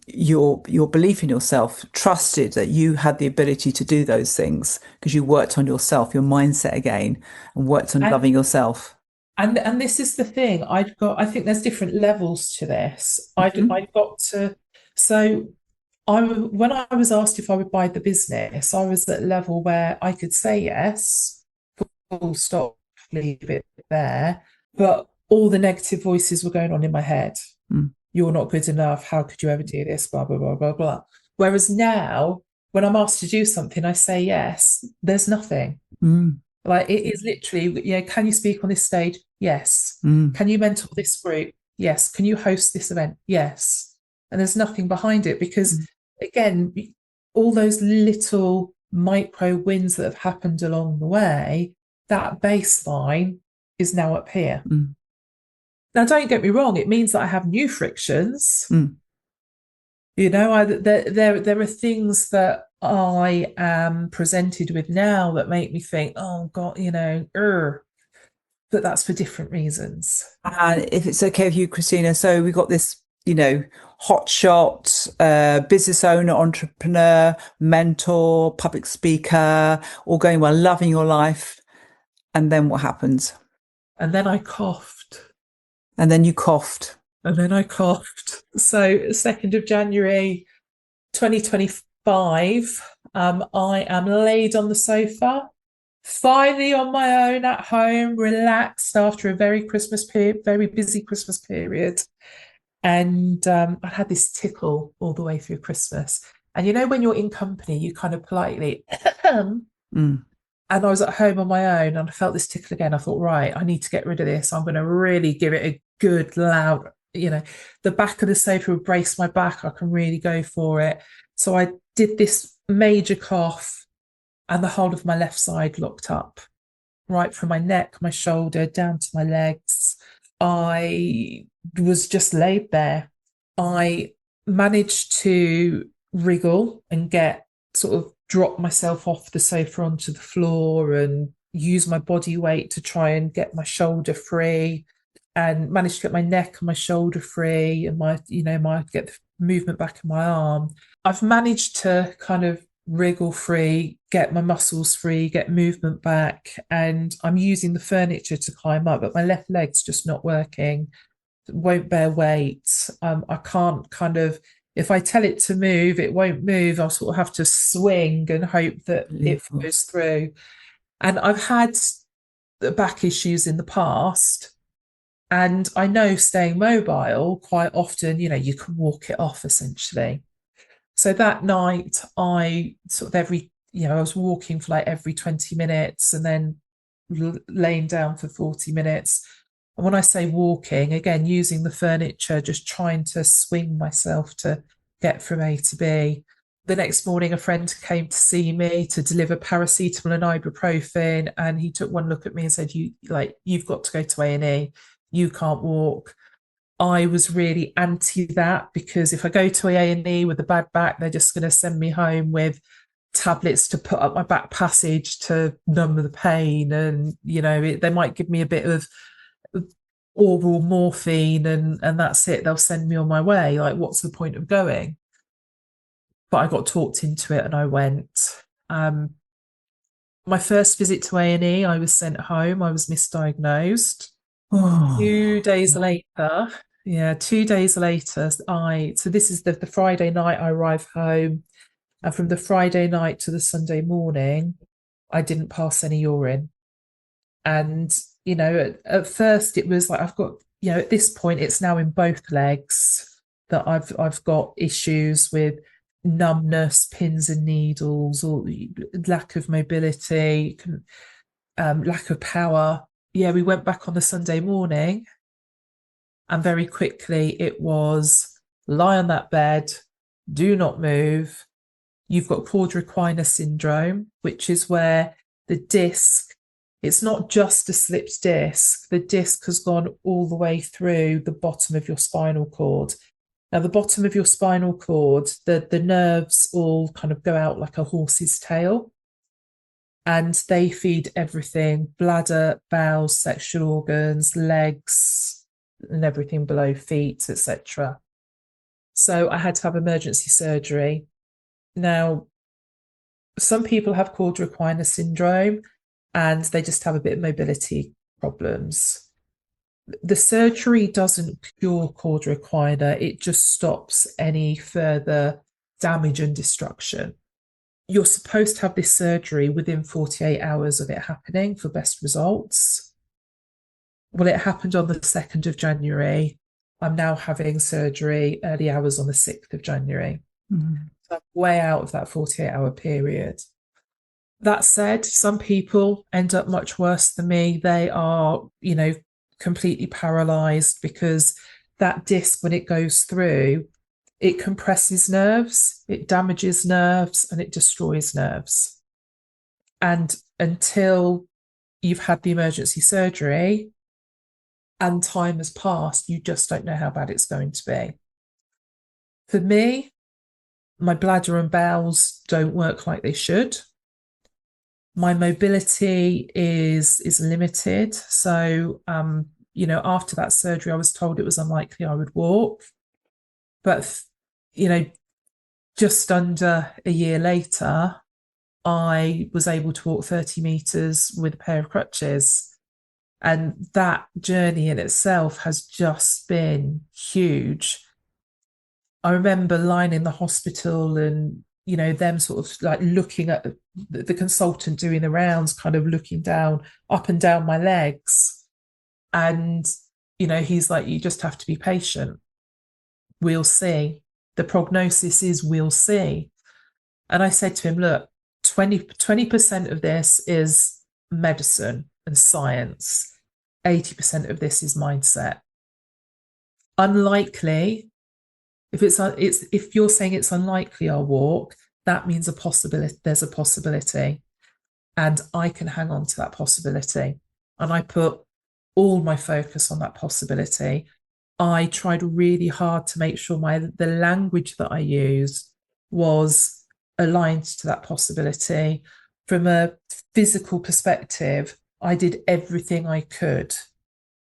your belief in yourself trusted that you had the ability to do those things because you worked on yourself, your mindset again, and worked on And loving yourself. and this is the thing. I think there's different levels to this. Mhm. I'd got to, so when I was asked if I would buy the business, I was at a level where I could say yes, full stop, leave it there. But all the negative voices were going on in my head. Mm. You're not good enough. How could you ever do this? Blah, blah, blah, blah, blah. Whereas now, when I'm asked to do something, I say yes. There's nothing. Mm. Like it is literally, can you speak on this stage? Yes. Mm. Can you mentor this group? Yes. Can you host this event? Yes. And there's nothing behind it because, Mm. again, all those little micro wins that have happened along the way, that baseline is now up here. Mm. Now, don't get me wrong, it means that I have new frictions. Mm. There are things that I am presented with now that make me think, oh God, but that's for different reasons. And if it's okay with you, Christina, so we've got this, hot shot, business owner, entrepreneur, mentor, public speaker, all going well, loving your life. And then what happens? And then I coughed. And then you coughed. And then I coughed. So 2nd of January 2025, I am laid on the sofa, finally on my own at home, relaxed after a very busy Christmas period. And I had this tickle all the way through Christmas. And when you're in company, you kind of politely, Mm. and I was at home on my own and I felt this tickle again. I thought, right, I need to get rid of this. I'm going to really give it a good loud, the back of the sofa would brace my back. I can really go for it. So I did this major cough and the whole of my left side locked up, right from my neck, my shoulder, down to my legs. I was just laid there. I managed to wriggle and drop myself off the sofa onto the floor and use my body weight to try and get my shoulder free. and managed to get my neck and my shoulder free and my get the movement back in my arm. I've managed to kind of wriggle free, get my muscles free, get movement back, and I'm using the furniture to climb up, but my left leg's just not working, won't bear weight. I can't kind of, if I tell it to move, it won't move. I'll sort of have to swing and hope that it Unbelievable. goes through. And I've had back issues in the past. And I know staying mobile quite often, you can walk it off essentially. So that night, I sort of I was walking for like every 20 minutes and then laying down for 40 minutes. And when I say walking, again, using the furniture, just trying to swing myself to get from A to B. The next morning, a friend came to see me to deliver paracetamol and ibuprofen, and he took one look at me and said, you've got to go to A&E. You can't walk." I was really anti that, because if I go to A&E with a bad back, they're just going to send me home with tablets to put up my back passage to numb the pain. And, they might give me a bit of oral morphine and that's it. They'll send me on my way. Like, what's the point of going? But I got talked into it and I went. My first visit to A&E, I was sent home. I was misdiagnosed. Oh, 2 days later, yeah, 2 days later, so this is the Friday night I arrive home. And from the Friday night to the Sunday morning, I didn't pass any urine. And, at first it was like, I've got, at this point, it's now in both legs that I've got issues with numbness, pins and needles, or lack of mobility, lack of power. Yeah, we went back on the Sunday morning, and very quickly it was lie on that bed, do not move. You've got Cauda Equina Syndrome, which is where the disc, it's not just a slipped disc, the disc has gone all the way through the bottom of your spinal cord. Now, the bottom of your spinal cord, the nerves all kind of go out like a horse's tail, and they feed everything: bladder, bowels, sexual organs, legs, and everything below, feet, etc. So I had to have emergency surgery. Now, some people have Cauda Equina Syndrome and they just have a bit of mobility problems. The surgery doesn't cure Cauda Equina, it just stops any further damage and destruction. You're supposed to have this surgery within 48 hours of it happening for best results. Well, it happened on the 2nd of January. I'm now having surgery early hours on the 6th of January. So I'm way out of that 48-hour period. That said, some people end up much worse than me. They are, completely paralyzed, because that disc, when it goes through, it compresses nerves, it damages nerves, and it destroys nerves. And until you've had the emergency surgery and time has passed, you just don't know how bad it's going to be. For me, my bladder and bowels don't work like they should. My mobility is limited. So, after that surgery, I was told it was unlikely I would walk. But, just under a year later, I was able to walk 30 meters with a pair of crutches. And that journey in itself has just been huge. I remember lying in the hospital and, them sort of like looking at the consultant doing the rounds, kind of looking down, up and down my legs. And, he's like, you just have to be patient. We'll see. The prognosis is we'll see. And I said to him, look, 20% of this is medicine and science. 80% of this is mindset. Unlikely. If you're saying it's unlikely I'll walk, that means a possibility. There's a possibility, and I can hang on to that possibility. And I put all my focus on that possibility. I tried really hard to make sure the language that I used was aligned to that possibility. From a physical perspective, I did everything I could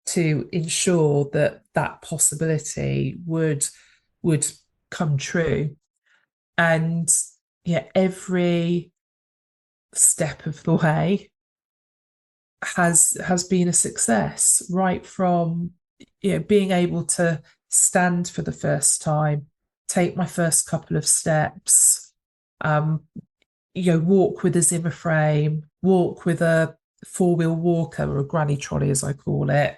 to ensure that that possibility would come true. And yeah, every step of the way has been a success, right from being able to stand for the first time, take my first couple of steps, um, walk with a Zimmer frame, walk with a four-wheel walker or a granny trolley, as I call it,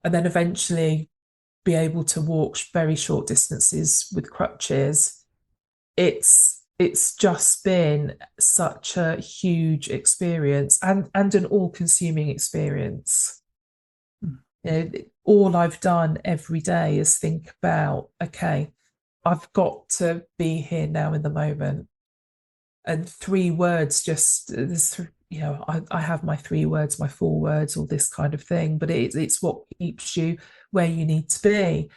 and then eventually be able to walk very short distances with crutches. It's just been such a huge experience and an all-consuming experience. All I've done every day is think about, okay, I've got to be here now in the moment. And three words, just this, I have my three words, my four words, all this kind of thing, but it's what keeps you where you need to be.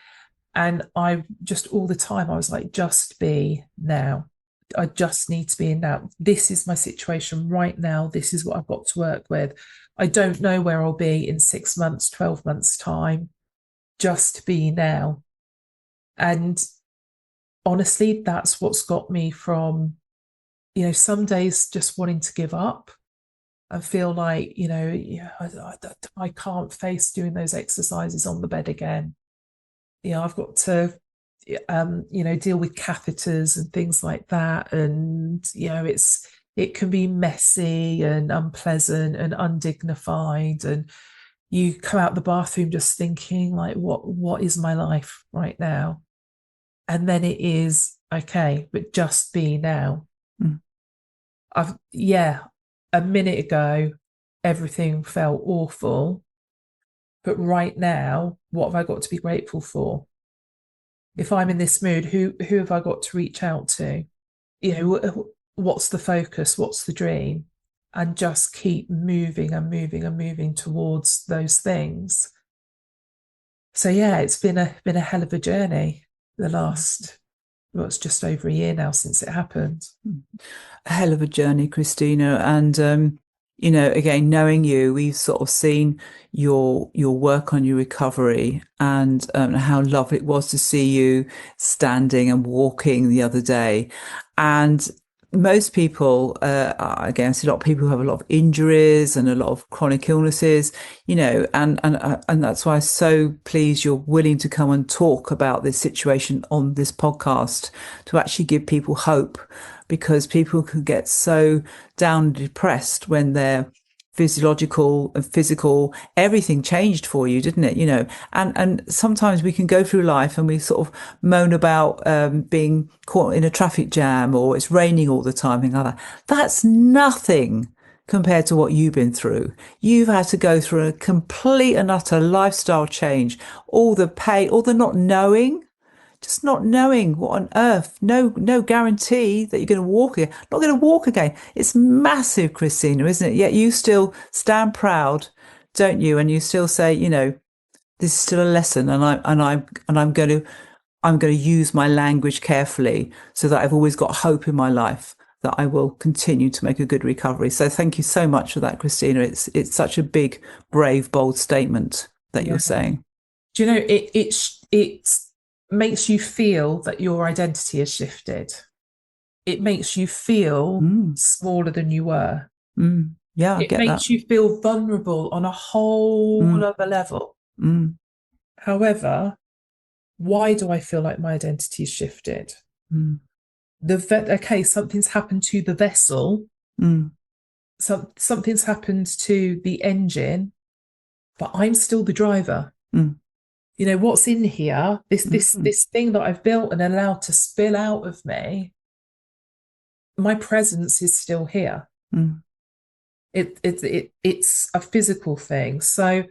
And I just all the time, I was like, just be now. I just need to be in now. This is my situation right now. This is what I've got to work with. I don't know where I'll be in 6 months, 12 months' time. Just be now. And honestly, that's what's got me from, some days just wanting to give up and feel like, I can't face doing those exercises on the bed again. I've got to deal with catheters and things like that, and it can be messy and unpleasant and undignified, and you come out the bathroom just thinking like, what is my life right now? And then it is okay, but just be now. A minute ago everything felt awful, but right now, what have I got to be grateful for? If I'm in this mood, who have I got to reach out to? What's the focus? What's the dream? And just keep moving and moving and moving towards those things. So yeah, it's been a hell of a journey. It's just over a year now since it happened. A hell of a journey, Christina. And again, knowing you, we've sort of seen your work on your recovery, and how lovely it was to see you standing and walking the other day. And most people, again, I see a lot of people who have a lot of injuries and a lot of chronic illnesses, and that's why I'm so pleased you're willing to come and talk about this situation on this podcast, to actually give people hope, because people can get so down and depressed when their physiological and physical, everything changed for you, didn't it? And sometimes we can go through life and we sort of moan about being caught in a traffic jam, or it's raining all the time, things like that. That's nothing compared to what you've been through. You've had to go through a complete and utter lifestyle change, all the pain, all the not knowing, just not knowing what on earth, no guarantee that you're going to walk again, not going to walk again. It's massive, Christina, isn't it? Yet you still stand proud, don't you? And you still say, this is still a lesson, and I'm going to use my language carefully, so that I've always got hope in my life that I will continue to make a good recovery. So thank you so much for that, Christina. It's such a big, brave, bold statement that you're saying. Do you know, it makes you feel that your identity has shifted. It makes you feel smaller than you were. Yeah, I it get makes that. you feel vulnerable on a whole other level. However, why do I feel like my identity has shifted? Okay, something's happened to the vessel. Something's happened to the engine, but I'm still the driver. What's in here, this thing that I've built and allowed to spill out of me, my presence is still here. It's a physical thing. So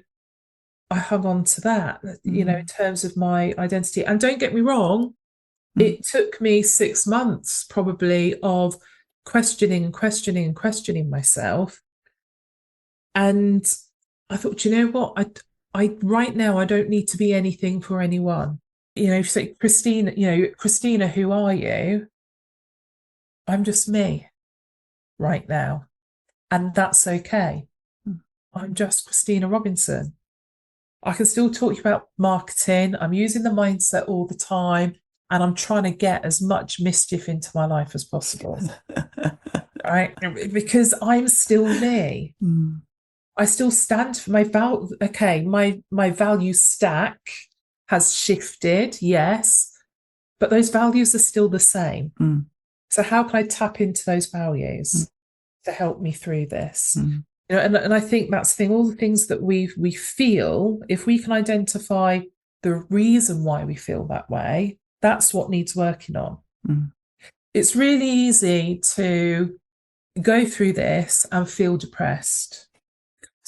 I hung on to that, in terms of my identity. And don't get me wrong, it took me 6 months probably of questioning and questioning and questioning myself. And I thought, you know what? I right now I don't need to be anything for anyone. Say, Christina, who are you? I'm just me right now. And that's okay. I'm just Christina Robinson. I can still talk to you about marketing. I'm using the mindset all the time, and I'm trying to get as much mischief into my life as possible. Right? Because I'm still me. Mm, I still stand for my value. Okay, my value stack has shifted, yes, but those values are still the same. mm, So how can I tap into those mm, values to help me through this? mm. And I think that's the thing, all the things that we feel, if we can identify the reason why we feel that way, that's what needs working on. Mm. It's really easy to go through this and feel depressed.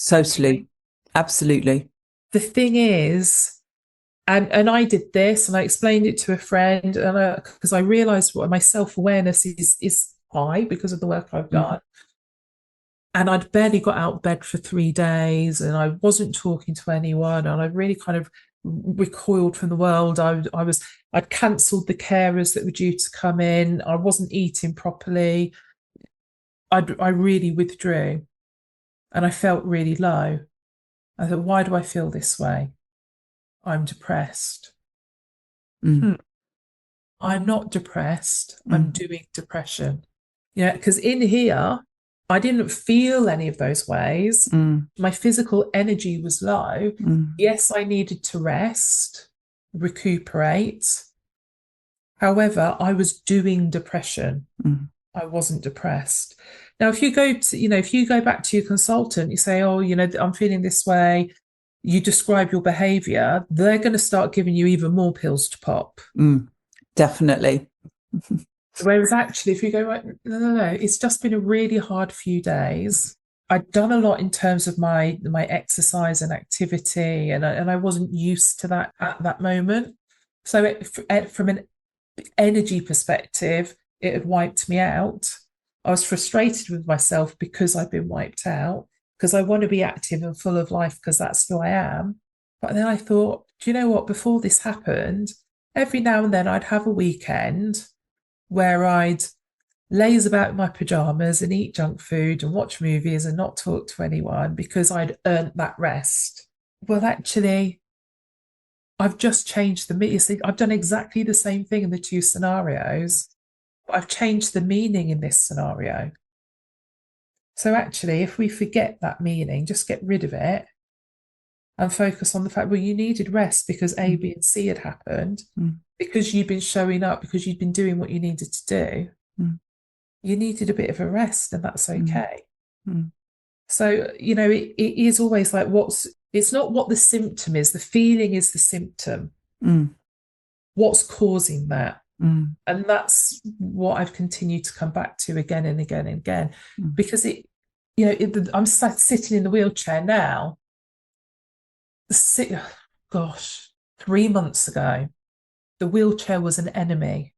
Totally. Absolutely. The thing is, and I did this and I explained it to a friend, and because I realized what my self-awareness is high because of the work I've Mm, done. And I'd barely got out of bed for 3 days, and I wasn't talking to anyone, and I really kind of recoiled from the world. I'd cancelled the carers that were due to come in. I wasn't eating properly. I really withdrew, and I felt really low. I thought, why do I feel this way? I'm depressed. mm, Hmm. I'm not depressed. I'm mm, doing depression. Yeah, because in here, I didn't feel any of those ways. mm, My physical energy was low. mm, Yes, I needed to rest, recuperate. However, I was doing depression. mm, I wasn't depressed. Now, if you go back to your consultant, you say, oh, I'm feeling this way, you describe your behavior, they're going to start giving you even more pills to pop. mm. Definitely. Whereas actually, if you go, right, no, it's just been a really hard few days. I'd done a lot in terms of my exercise and activity, and I wasn't used to that at that moment. So from an energy perspective, it had wiped me out. I was frustrated with myself because I'd been wiped out, because I want to be active and full of life because that's who I am. But then I thought, do you know what? Before this happened, every now and then I'd have a weekend where I'd laze about in my pajamas and eat junk food and watch movies and not talk to anyone because I'd earned that rest. Well, actually, I've just changed the meaning. I've done exactly the same thing in the two scenarios. But I've changed the meaning in this scenario. So actually, if we forget that meaning, just get rid of it and focus on the fact, well, you needed rest because A, Mm, B, and C had happened, mm, because you'd been showing up, because you'd been doing what you needed to do. mm, You needed a bit of a rest, and that's mm, okay. mm, So, it is always like it's not what the symptom is, the feeling is the symptom. mm, What's causing that? mm, And that's what I've continued to come back to again and again and again, mm. because I'm sitting in the wheelchair now. Gosh, 3 months ago, the wheelchair was an enemy.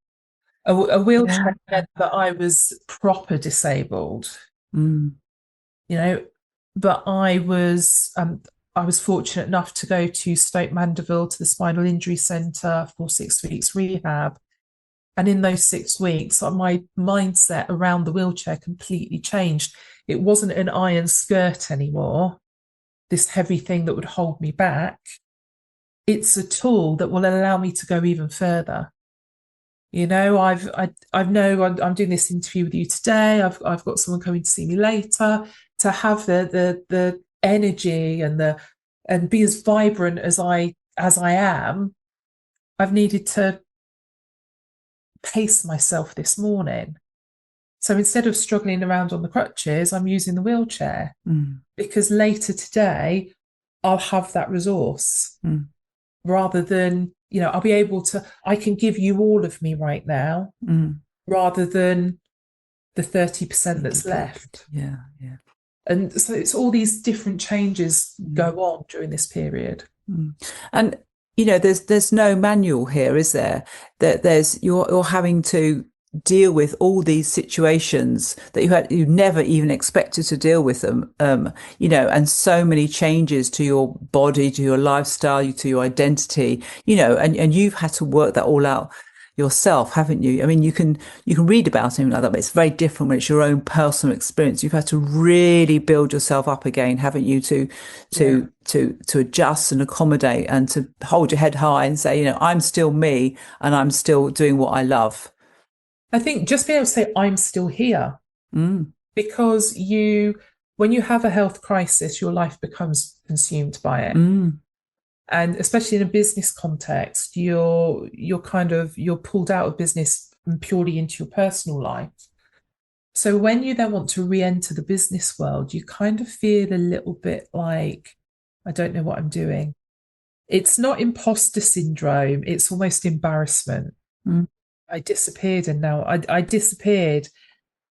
A Yeah. wheelchair meant that I was proper disabled, Mm, you know, but I was fortunate enough to go to Stoke Mandeville to the Spinal Injury Centre for 6 weeks rehab. And in those 6 weeks, my mindset around the wheelchair completely changed. It wasn't an iron skirt anymore, this heavy thing that would hold me back. It's a tool that will allow me to go even further. I know I'm doing this interview with you today. I've got someone coming to see me later. To have the energy and be as vibrant as I am, I've needed to pace myself this morning. So instead of struggling around on the crutches, I'm using the wheelchair, mm, because later today I'll have that resource, mm, rather than, I can give you all of me right now, mm. rather than the 30% that's Incomplete. left. Yeah, yeah. And so it's all these different changes Mm, go on during this period. mm. And there's no manual here, is there? That you're having to deal with all these situations that you never even expected to deal with them. And so many changes to your body, to your lifestyle, to your identity. And you've had to work that all out. yourself, haven't you? I mean, you can read about something like that, but it's very different when it's your own personal experience. You've had to really build yourself up again, haven't you, Yeah. to adjust and accommodate and to hold your head high and say, I'm still me and I'm still doing what I love. I think just being able to say, I'm still here, Mm, because when you have a health crisis, your life becomes consumed by it. mm, And especially in a business context, you're pulled out of business and purely into your personal life. So when you then want to re-enter the business world, you kind of feel a little bit like, I don't know what I'm doing. It's not imposter syndrome, it's almost embarrassment. mm, I disappeared, and now I disappeared,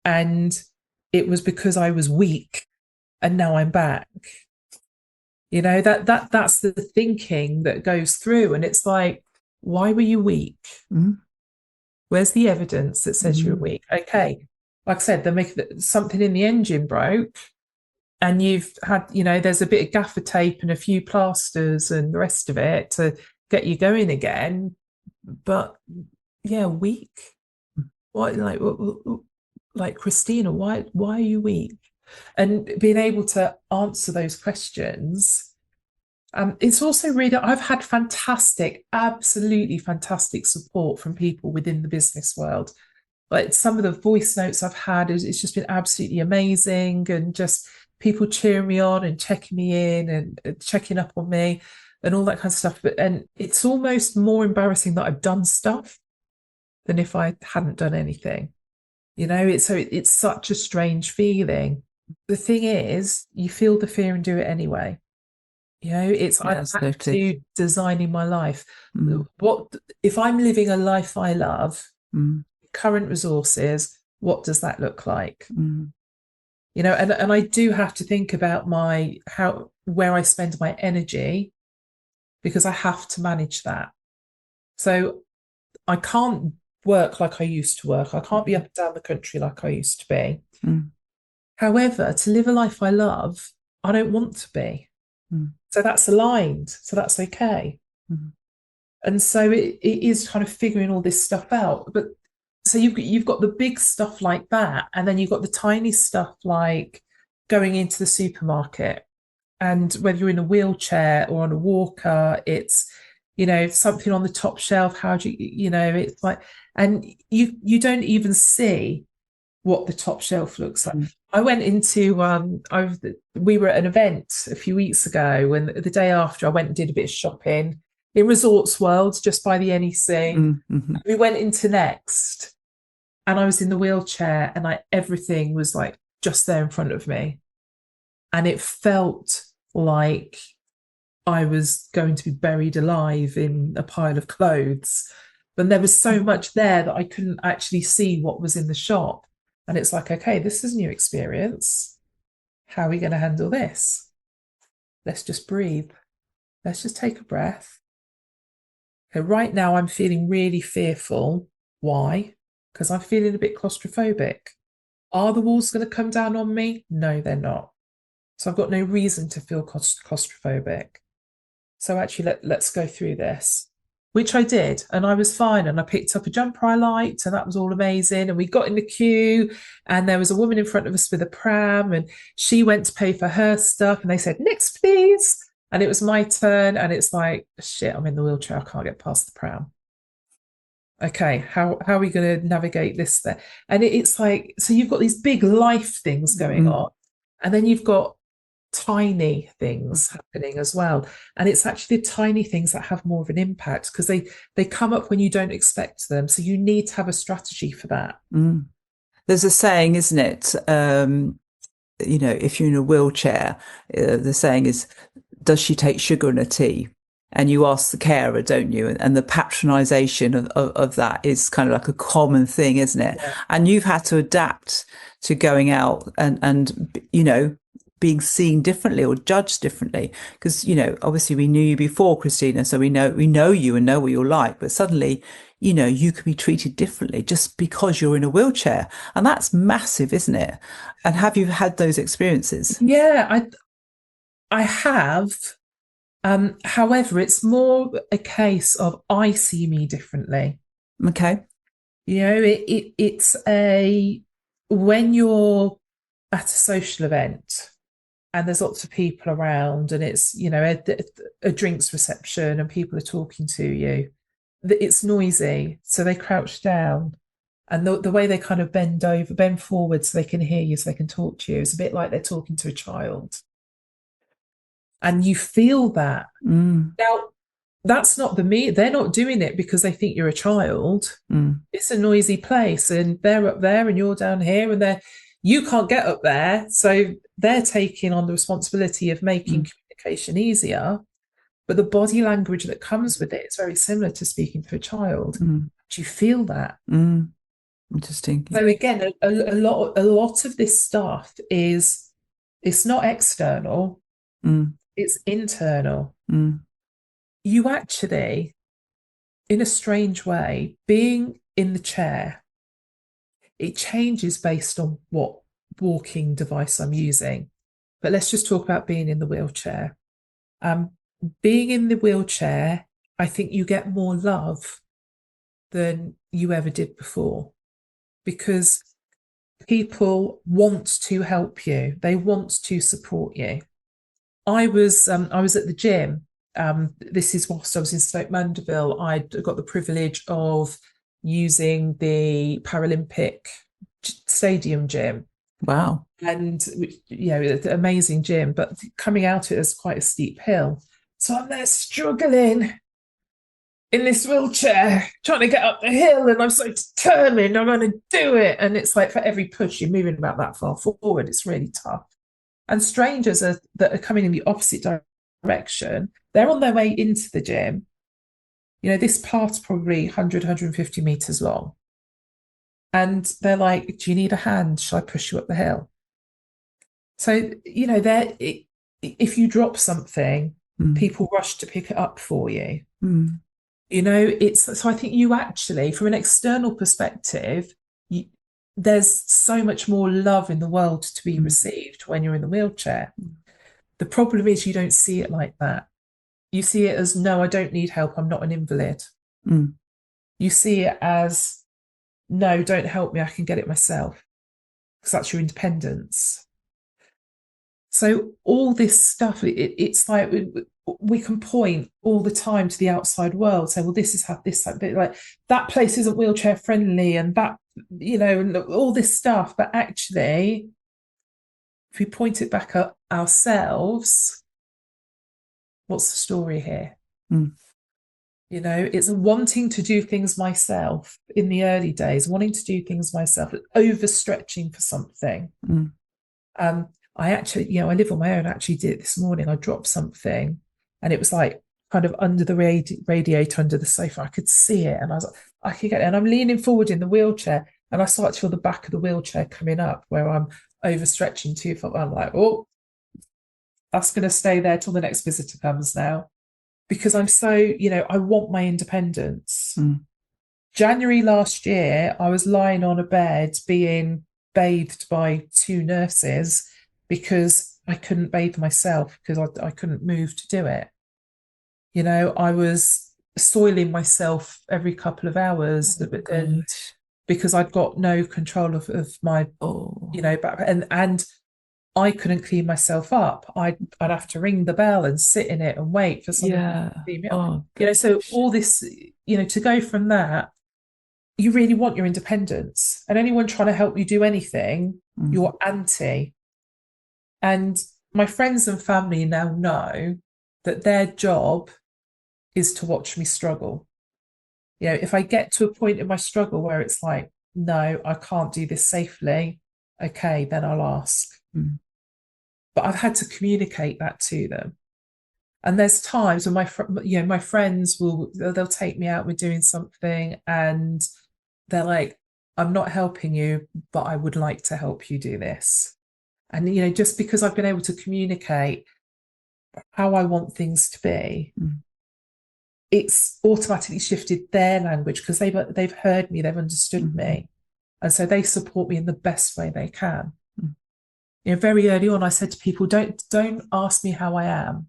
and it was because I was weak, and now I'm back. That's the thinking that goes through, and it's like, why were you weak? mm, Where's the evidence that says you're mm. weak? Okay, like I said, they make something in the engine broke, and you've had, there's a bit of gaffer tape and a few plasters and the rest of it to get you going again. But yeah, weak. Why, like Christina? Why are you weak? And being able to answer those questions. It's also really, I've had fantastic, absolutely fantastic support from people within the business world. Like some of the voice notes I've had, it's just been absolutely amazing, and just people cheering me on and checking me in and checking up on me and all that kind of stuff. And it's almost more embarrassing that I've done stuff than if I hadn't done anything. It's such a strange feeling. The thing is, you feel the fear and do it anyway. It's Yeah, I'm back absolutely. to designing my life. Mm, What if I'm living a life I love, mm, current resources, what does that look like? mm. And I do have to think about where I spend my energy, because I have to manage that. So I can't work like I used to work. I can't be up and down the country like I used to be. Mm, However, to live a life I love, I don't want to be. mm, So that's aligned. So that's okay. mm, And so it is kind of figuring all this stuff out. But so you've got the big stuff like that, and then you've got the tiny stuff like going into the supermarket, and whether you're in a wheelchair or on a walker, it's something on the top shelf. How do it's like, and you don't even see what the top shelf looks like. mm, I went into we were at an event a few weeks ago, and the day after I went and did a bit of shopping in Resorts World just by the NEC. mm, mhm. We went into Next, and I was in the wheelchair, and everything was like just there in front of me, and it felt like I was going to be buried alive in a pile of clothes. But there was so much there that I couldn't actually see what was in the shop. And it's like, okay, this is a new experience. How are we going to handle this? Let's just breathe. Let's just take a breath. Okay, right now I'm feeling really fearful. Why? Because I'm feeling a bit claustrophobic. Are the walls going to come down on me? No, they're not. So I've got no reason to feel claustrophobic. So actually, let's go through this, which I did. And I was fine. And I picked up a jumper I liked, and that was all amazing. And we got in the queue, and there was a woman in front of us with a pram, and she went to pay for her stuff. And they said, next, please. And it was my turn. And it's like, shit, I'm in the wheelchair. I can't get past the pram. Okay, how are we going to navigate this there? And it's like, so you've got these big life things going Mm. on, and then you've got tiny things happening as well. And it's actually the tiny things that have more of an impact, because they come up when you don't expect them. So you need to have a strategy for that. Mm. There's a saying, isn't it? If you're in a wheelchair, the saying is, does she take sugar in her tea? And you ask the carer, don't you? And the patronization of that is kind of like a common thing, isn't it? Yeah. And you've had to adapt to going out and being seen differently or judged differently. Because, obviously we knew you before, Christina, so we know you and know what you're like. But suddenly, you can be treated differently just because you're in a wheelchair. And that's massive, isn't it? And have you had those experiences? Yeah, I have. However, it's more a case of I see me differently. Okay. It's when you're at a social event and there's lots of people around and it's, a drinks reception and people are talking to you, it's noisy. So they crouch down and the way they kind of bend forward so they can hear you, so they can talk to you. It's a bit like they're talking to a child. And you feel that. Mm, Now, that's not they're not doing it because they think you're a child. mm, It's a noisy place and they're up there and you're down here and you can't get up there. So they're taking on the responsibility of making mm, communication easier. But the body language that comes with it is very similar to speaking to a child. mm, Do you feel that? mm. Interesting. So again, a lot of this stuff it's not external, Mm, it's internal. mm, You actually, in a strange way, being in the chair, it changes based on what walking device I'm using. But let's just talk about being in the wheelchair. Um, Being in the wheelchair, I think you get more love than you ever did before because people want to help you. They want to support you. I was at the gym. This is whilst I was in Stoke Mandeville. I got the privilege of using the Paralympic stadium gym, wow. and it's an amazing gym. But coming out it is quite a steep hill, so I'm there struggling in this wheelchair, trying to get up the hill, and I'm so determined I'm going to do it. And it's like for every push, you're moving about that far forward. It's really tough. And strangers that are coming in the opposite direction, they're on their way into the gym. This part's probably 100, 150 meters long. And they're like, do you need a hand? Shall I push you up the hill? So, if you drop something, Mm, people rush to pick it up for you. mm, So I think you actually, from an external perspective, there's so much more love in the world to be received when you're in the wheelchair. The problem is you don't see it like that. You see it as, no, I don't need help. I'm not an invalid. mm, You see it as, no, don't help me. I can get it myself, because that's your independence. So all this stuff, it's like we can point all the time to the outside world, say, well, this is how this, like that place isn't wheelchair friendly and that, and all this stuff. But actually, if we point it back at ourselves, what's the story here? mm, It's wanting to do things myself in the early days, wanting to do things myself, overstretching for something. mm. I actually, I live on my own. I actually did it this morning. I dropped something and it was like kind of under the radiator, under the sofa. I could see it and I was like, I could get it. And I'm leaning forward in the wheelchair and I start to feel the back of the wheelchair coming up where I'm overstretching too far. I'm like, oh, that's going to stay there till the next visitor comes now. Because I'm so, I want my independence. Mm. January last year, I was lying on a bed being bathed by two nurses because I couldn't bathe myself because I couldn't move to do it. I was soiling myself every couple of hours and because I'd got no control of my, back, and I couldn't clean myself up. I'd have to ring the bell and sit in it and wait for someone to clean me up. So all this, to go from that, you really want your independence. And anyone trying to help you do anything, you're anti. And my friends and family now know that their job is to watch me struggle. If I get to a point in my struggle where it's like, no, I can't do this safely, okay, then I'll ask. Mm. But I've had to communicate that to them. And there's times when my friends they'll take me out, we're doing something and they're like, I'm not helping you, but I would like to help you do this. And, just because I've been able to communicate how I want things to be, it's automatically shifted their language because they've heard me, they've understood me. And so they support me in the best way they can. Very early on, I said to people, don't ask me how I am.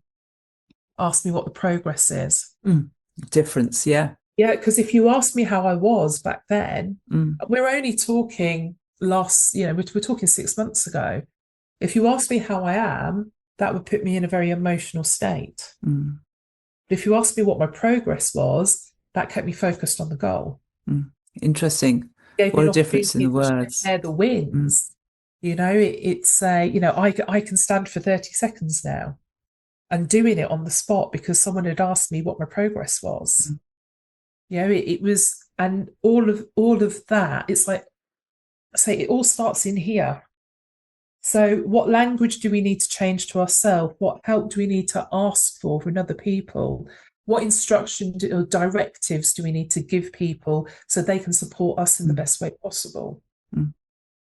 Ask me what the progress is. Difference, yeah. Yeah, because if you ask me how I was back then, Mm, we're only talking we're talking 6 months ago. If you ask me how I am, that would put me in a very emotional state. mm, But if you ask me what my progress was, that kept me focused on the goal. mm. Interesting. Gave me What an a difference in opportunity the to words. share the Mm, wins. It's I can stand for 30 seconds now and doing it on the spot because someone had asked me what my progress was. mm, It was, and all of that, it's like I say, it all starts in here. So, what language do we need to change to ourselves? What help do we need to ask for from other people? What or directives do we need to give people so they can support us in the mm, best way possible? mm.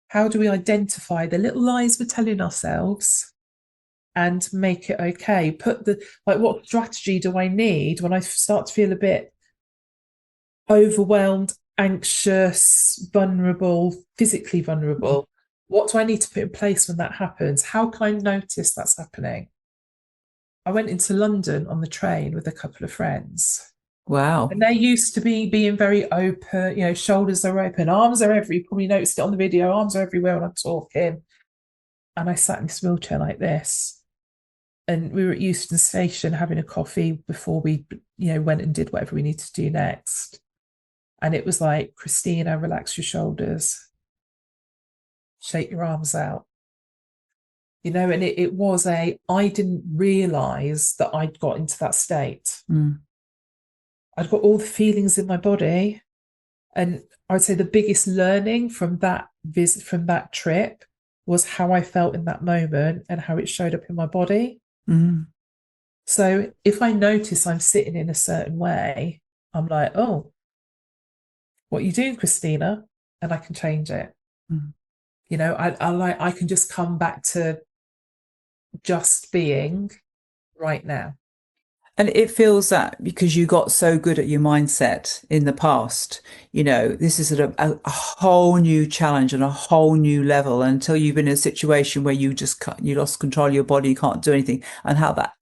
How do we identify the little lies we're telling ourselves and make it okay? What strategy do I need when I start to feel a bit overwhelmed, anxious, vulnerable, physically vulnerable? What do I need to put in place when that happens? How can I notice that's happening? I went into London on the train with a couple of friends. Wow. And they used to be being very open, shoulders are open, arms are everywhere. You probably noticed it on the video, arms are everywhere when I'm talking. And I sat in this wheelchair like this. And we were at Euston Station having a coffee before we, went and did whatever we needed to do next. And it was like, Christina, relax your shoulders, shake your arms out. And I didn't realize that I'd got into that state. Mm, I'd got all the feelings in my body. And I'd say the biggest learning from that visit, from that trip, was how I felt in that moment and how it showed up in my body. mm, So if I notice I'm sitting in a certain way, I'm like, oh, what are you doing, Christina? And I can change it. mm. I can just come back to just being right now. And it feels that because you got so good at your mindset in the past, this is sort of a whole new challenge and a whole new level until you've been in a situation where you lost control of your body, you can't do anything, and how that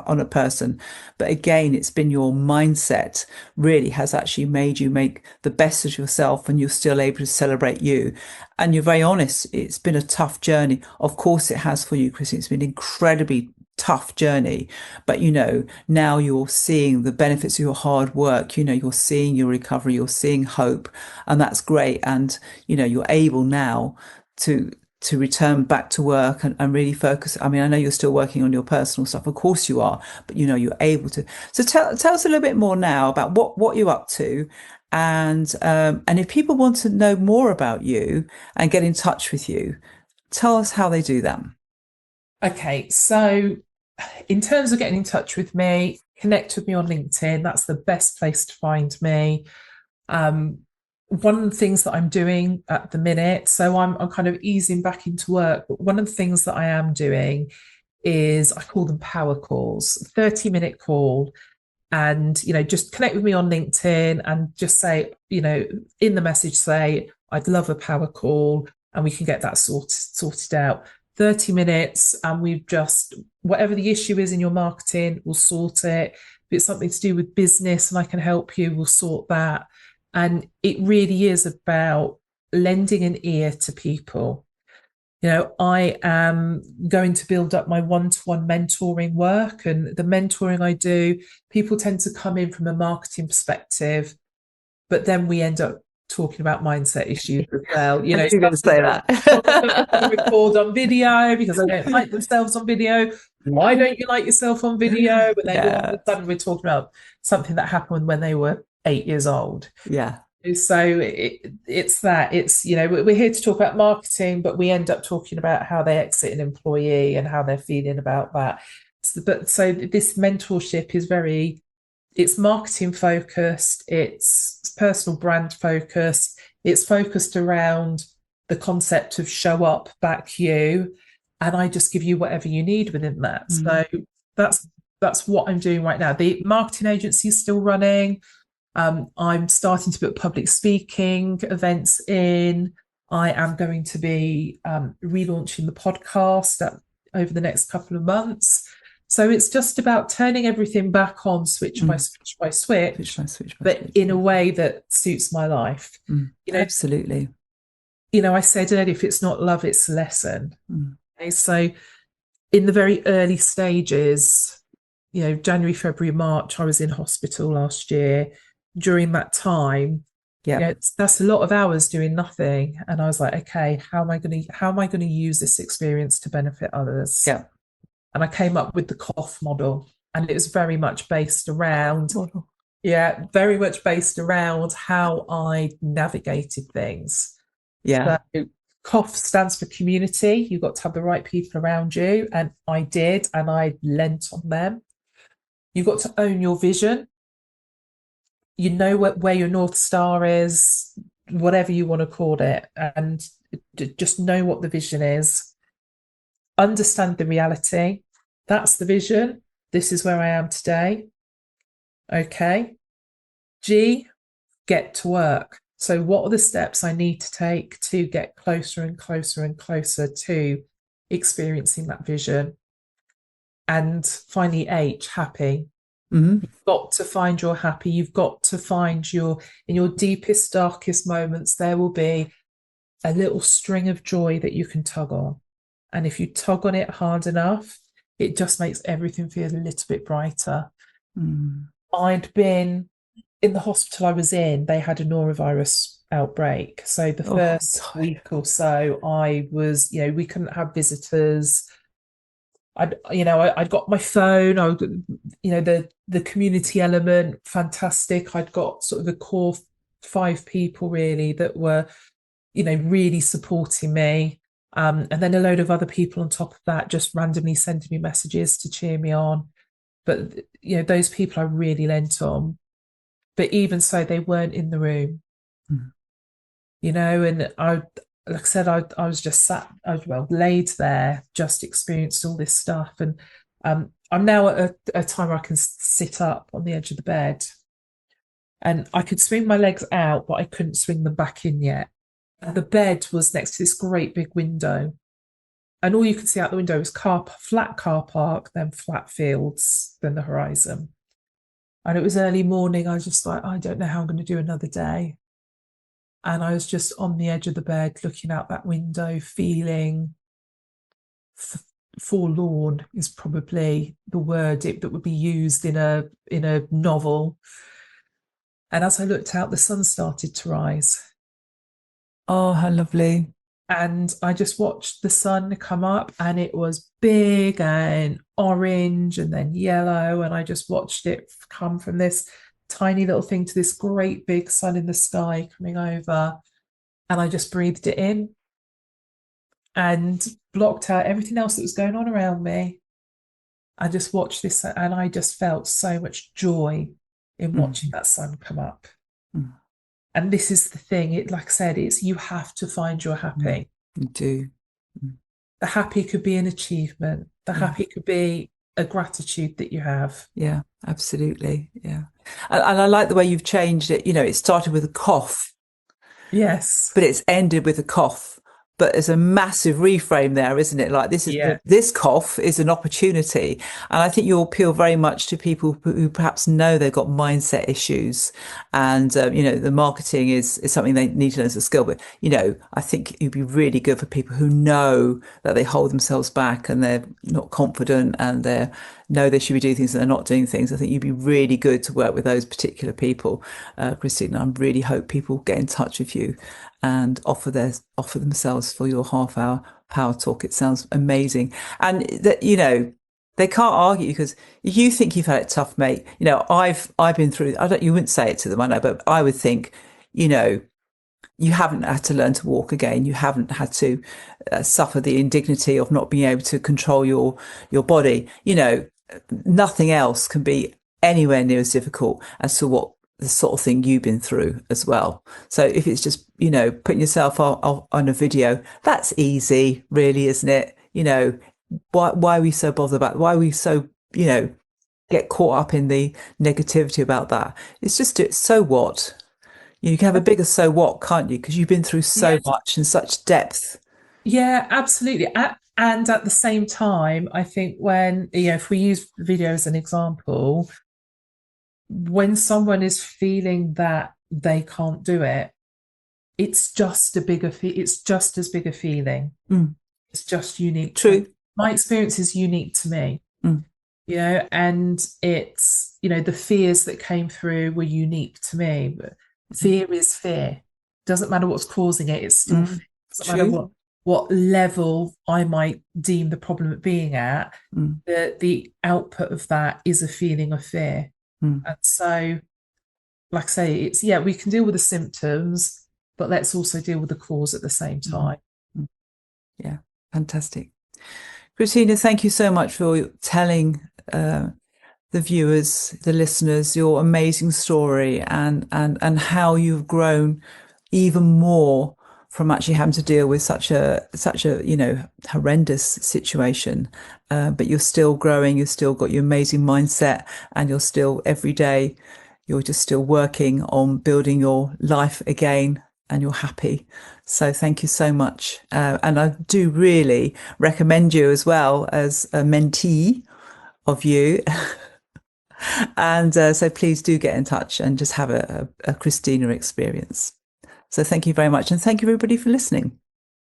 on a person. But again, it's been your mindset really has actually made you make the best of yourself, and you're still able to celebrate you. And you're very honest, it's been a tough journey. Of course it has for you, Christine. It's been incredibly tough journey, but now you're seeing the benefits of your hard work. You're seeing your recovery, you're seeing hope, and that's great. And you're able now to return back to work and really focus. I mean, I know you're still working on your personal stuff, of course you are, but you're able to. So tell us a little bit more now about what you're up to. And if people want to know more about you and get in touch with you, tell us how they do that. Okay, so in terms of getting in touch with me, connect with me on LinkedIn. That's the best place to find me. Um, One of the things that I'm doing at the minute, so I'm kind of easing back into work, but one of the things that I am doing is I call them power calls, 30-minute call. And, just connect with me on LinkedIn and just say, in the message, say, I'd love a power call and we can get that sorted out. 30 minutes, and whatever the issue is in your marketing, we'll sort it. If it's something to do with business and I can help you, we'll sort that. And it really is about lending an ear to people. I am going to build up my one-to-one mentoring work, and the mentoring I do, people tend to come in from a marketing perspective, but then we end up talking about mindset issues as well. I knew you were going to say Some of them that. record on video because they don't like themselves on video. Why don't you like yourself on video? But then all of Yeah, a sudden we're talking about something that happened when they were 8 years old. yeah. So we're here to talk about marketing, but we end up talking about how they exit an employee and how they're feeling about that. So this mentorship is it's marketing focused, it's personal brand focused, it's focused around the concept of show up, back you, and I just give you whatever you need within that. Mm. So that's what I'm doing right now. The marketing agency is still running. I'm starting to put public speaking events in. I am going to be relaunching the podcast over the next couple of months. So it's just about turning everything back on, switch by switch by Switch switch, by switch by but switch. in a way that suits my life. You know, Absolutely. I said earlier, if it's not love, it's a lesson. Mm. Okay, so in the very early stages, January, February, March, I was in hospital last year. During that time, Yeah. that's a lot of hours doing nothing. And I was like, okay, how am I going to use this experience to benefit others? Yeah. And I came up with the cough model. And it was very much based around, Model. yeah, very much based around how I navigated things. Yeah. So COF stands for community. You've got to have the right people around you. And I did, and I lent on them. You've got to own your vision. You know where your North Star is, whatever you want to call it, and just know what the vision is. Understand the reality. That's the vision. This is where I am today. Okay. G, get to work. So, what are the steps I need to take to get closer and closer and closer to experiencing that vision? And finally, H, happy. Mm-hmm. You've got to find your happy. You've got to find in your deepest, darkest moments, there will be a little string of joy that you can tug on. And if you tug on it hard enough, it just makes everything feel a little bit brighter. Mm. I'd been in the hospital I was in, they had a norovirus outbreak. So the first week or so, I was, we couldn't have visitors. I'd got my phone. The community element, fantastic. I'd got sort of a core 5 people really that were, really supporting me. And then a load of other people on top of that, just randomly sending me messages to cheer me on. But those people I really lent on. But even so, they weren't in the room. Mm. And like I said, I was just laid there, just experienced all this stuff. And I'm now at a time where I can sit up on the edge of the bed and I could swing my legs out, but I couldn't swing them back in yet. And the bed was next to this great big window. And all you could see out the window was flat car park, then flat fields, then the horizon. And it was early morning. I was just like, I don't know how I'm going to do another day. And I was just on the edge of the bed, looking out that window, feeling forlorn is probably the word that would be used in a novel. And as I looked out, the sun started to rise. Oh, how lovely. And I just watched the sun come up, and it was big and orange and then yellow. And I just watched it come from this tiny little thing to this great big sun in the sky coming over. And I just breathed it in and blocked out everything else that was going on around me. I just watched this and I just felt so much joy in watching that sun come up. Mm. And this is the thing, like I said, it's you have to find your happy. You do. The happy could be an achievement. The happy could be a gratitude that you have. Yeah, absolutely. Yeah. And I like the way you've changed it. It started with a cough. Yes. But it's ended with a cough. But there's a massive reframe there, isn't it? Like this cough is an opportunity. And I think you'll appeal very much to people who perhaps know they've got mindset issues. And, the marketing is something they need to learn as a skill. But, I think you'd be really good for people who know that they hold themselves back and they're not confident and they know they should be doing things and they're not doing things. I think you'd be really good to work with those particular people. Christina, I really hope people get in touch with you and offer themselves for your half-hour power talk. It sounds amazing. And that, they can't argue because if you think you've had it tough, mate, I've been through, you wouldn't say it to them, I know, but I would think, you haven't had to learn to walk again. You haven't had to suffer the indignity of not being able to control your body. Nothing else can be anywhere near as difficult as to what the sort of thing you've been through as well. So if it's just, putting yourself on a video, that's easy, really, isn't it? Why are we so bothered about, why are we so, get caught up in the negativity about that? It's just, so what? You can have a bigger so what, can't you? Because you've been through so much in such depth. Yeah, absolutely. And at the same time, I think when, if we use video as an example, when someone is feeling that they can't do it, it's just as big a feeling. Mm. It's just unique to True. my experience is unique to me, Mm. and it's, the fears that came through were unique to me. But fear is fear. Doesn't matter what's causing it, it's still Mm. fear. Doesn't matter True. what level I might deem the problem at being at, Mm. the output of that is a feeling of fear. Mm. And so, like I say, it's, yeah, we can deal with the symptoms, but let's also deal with the cause at the same Mm. time. Mm. Yeah, fantastic. Christina, thank you so much for telling the viewers, the listeners, your amazing story and how you've grown even more from actually having to deal with such a horrendous situation. But you're still growing. You've still got your amazing mindset, and you're still every day. You're just still working on building your life again, and you're happy. So thank you so much. And I do really recommend you as well as a mentee of you. And so please do get in touch and just have a Christina experience. So thank you very much. And thank you everybody for listening.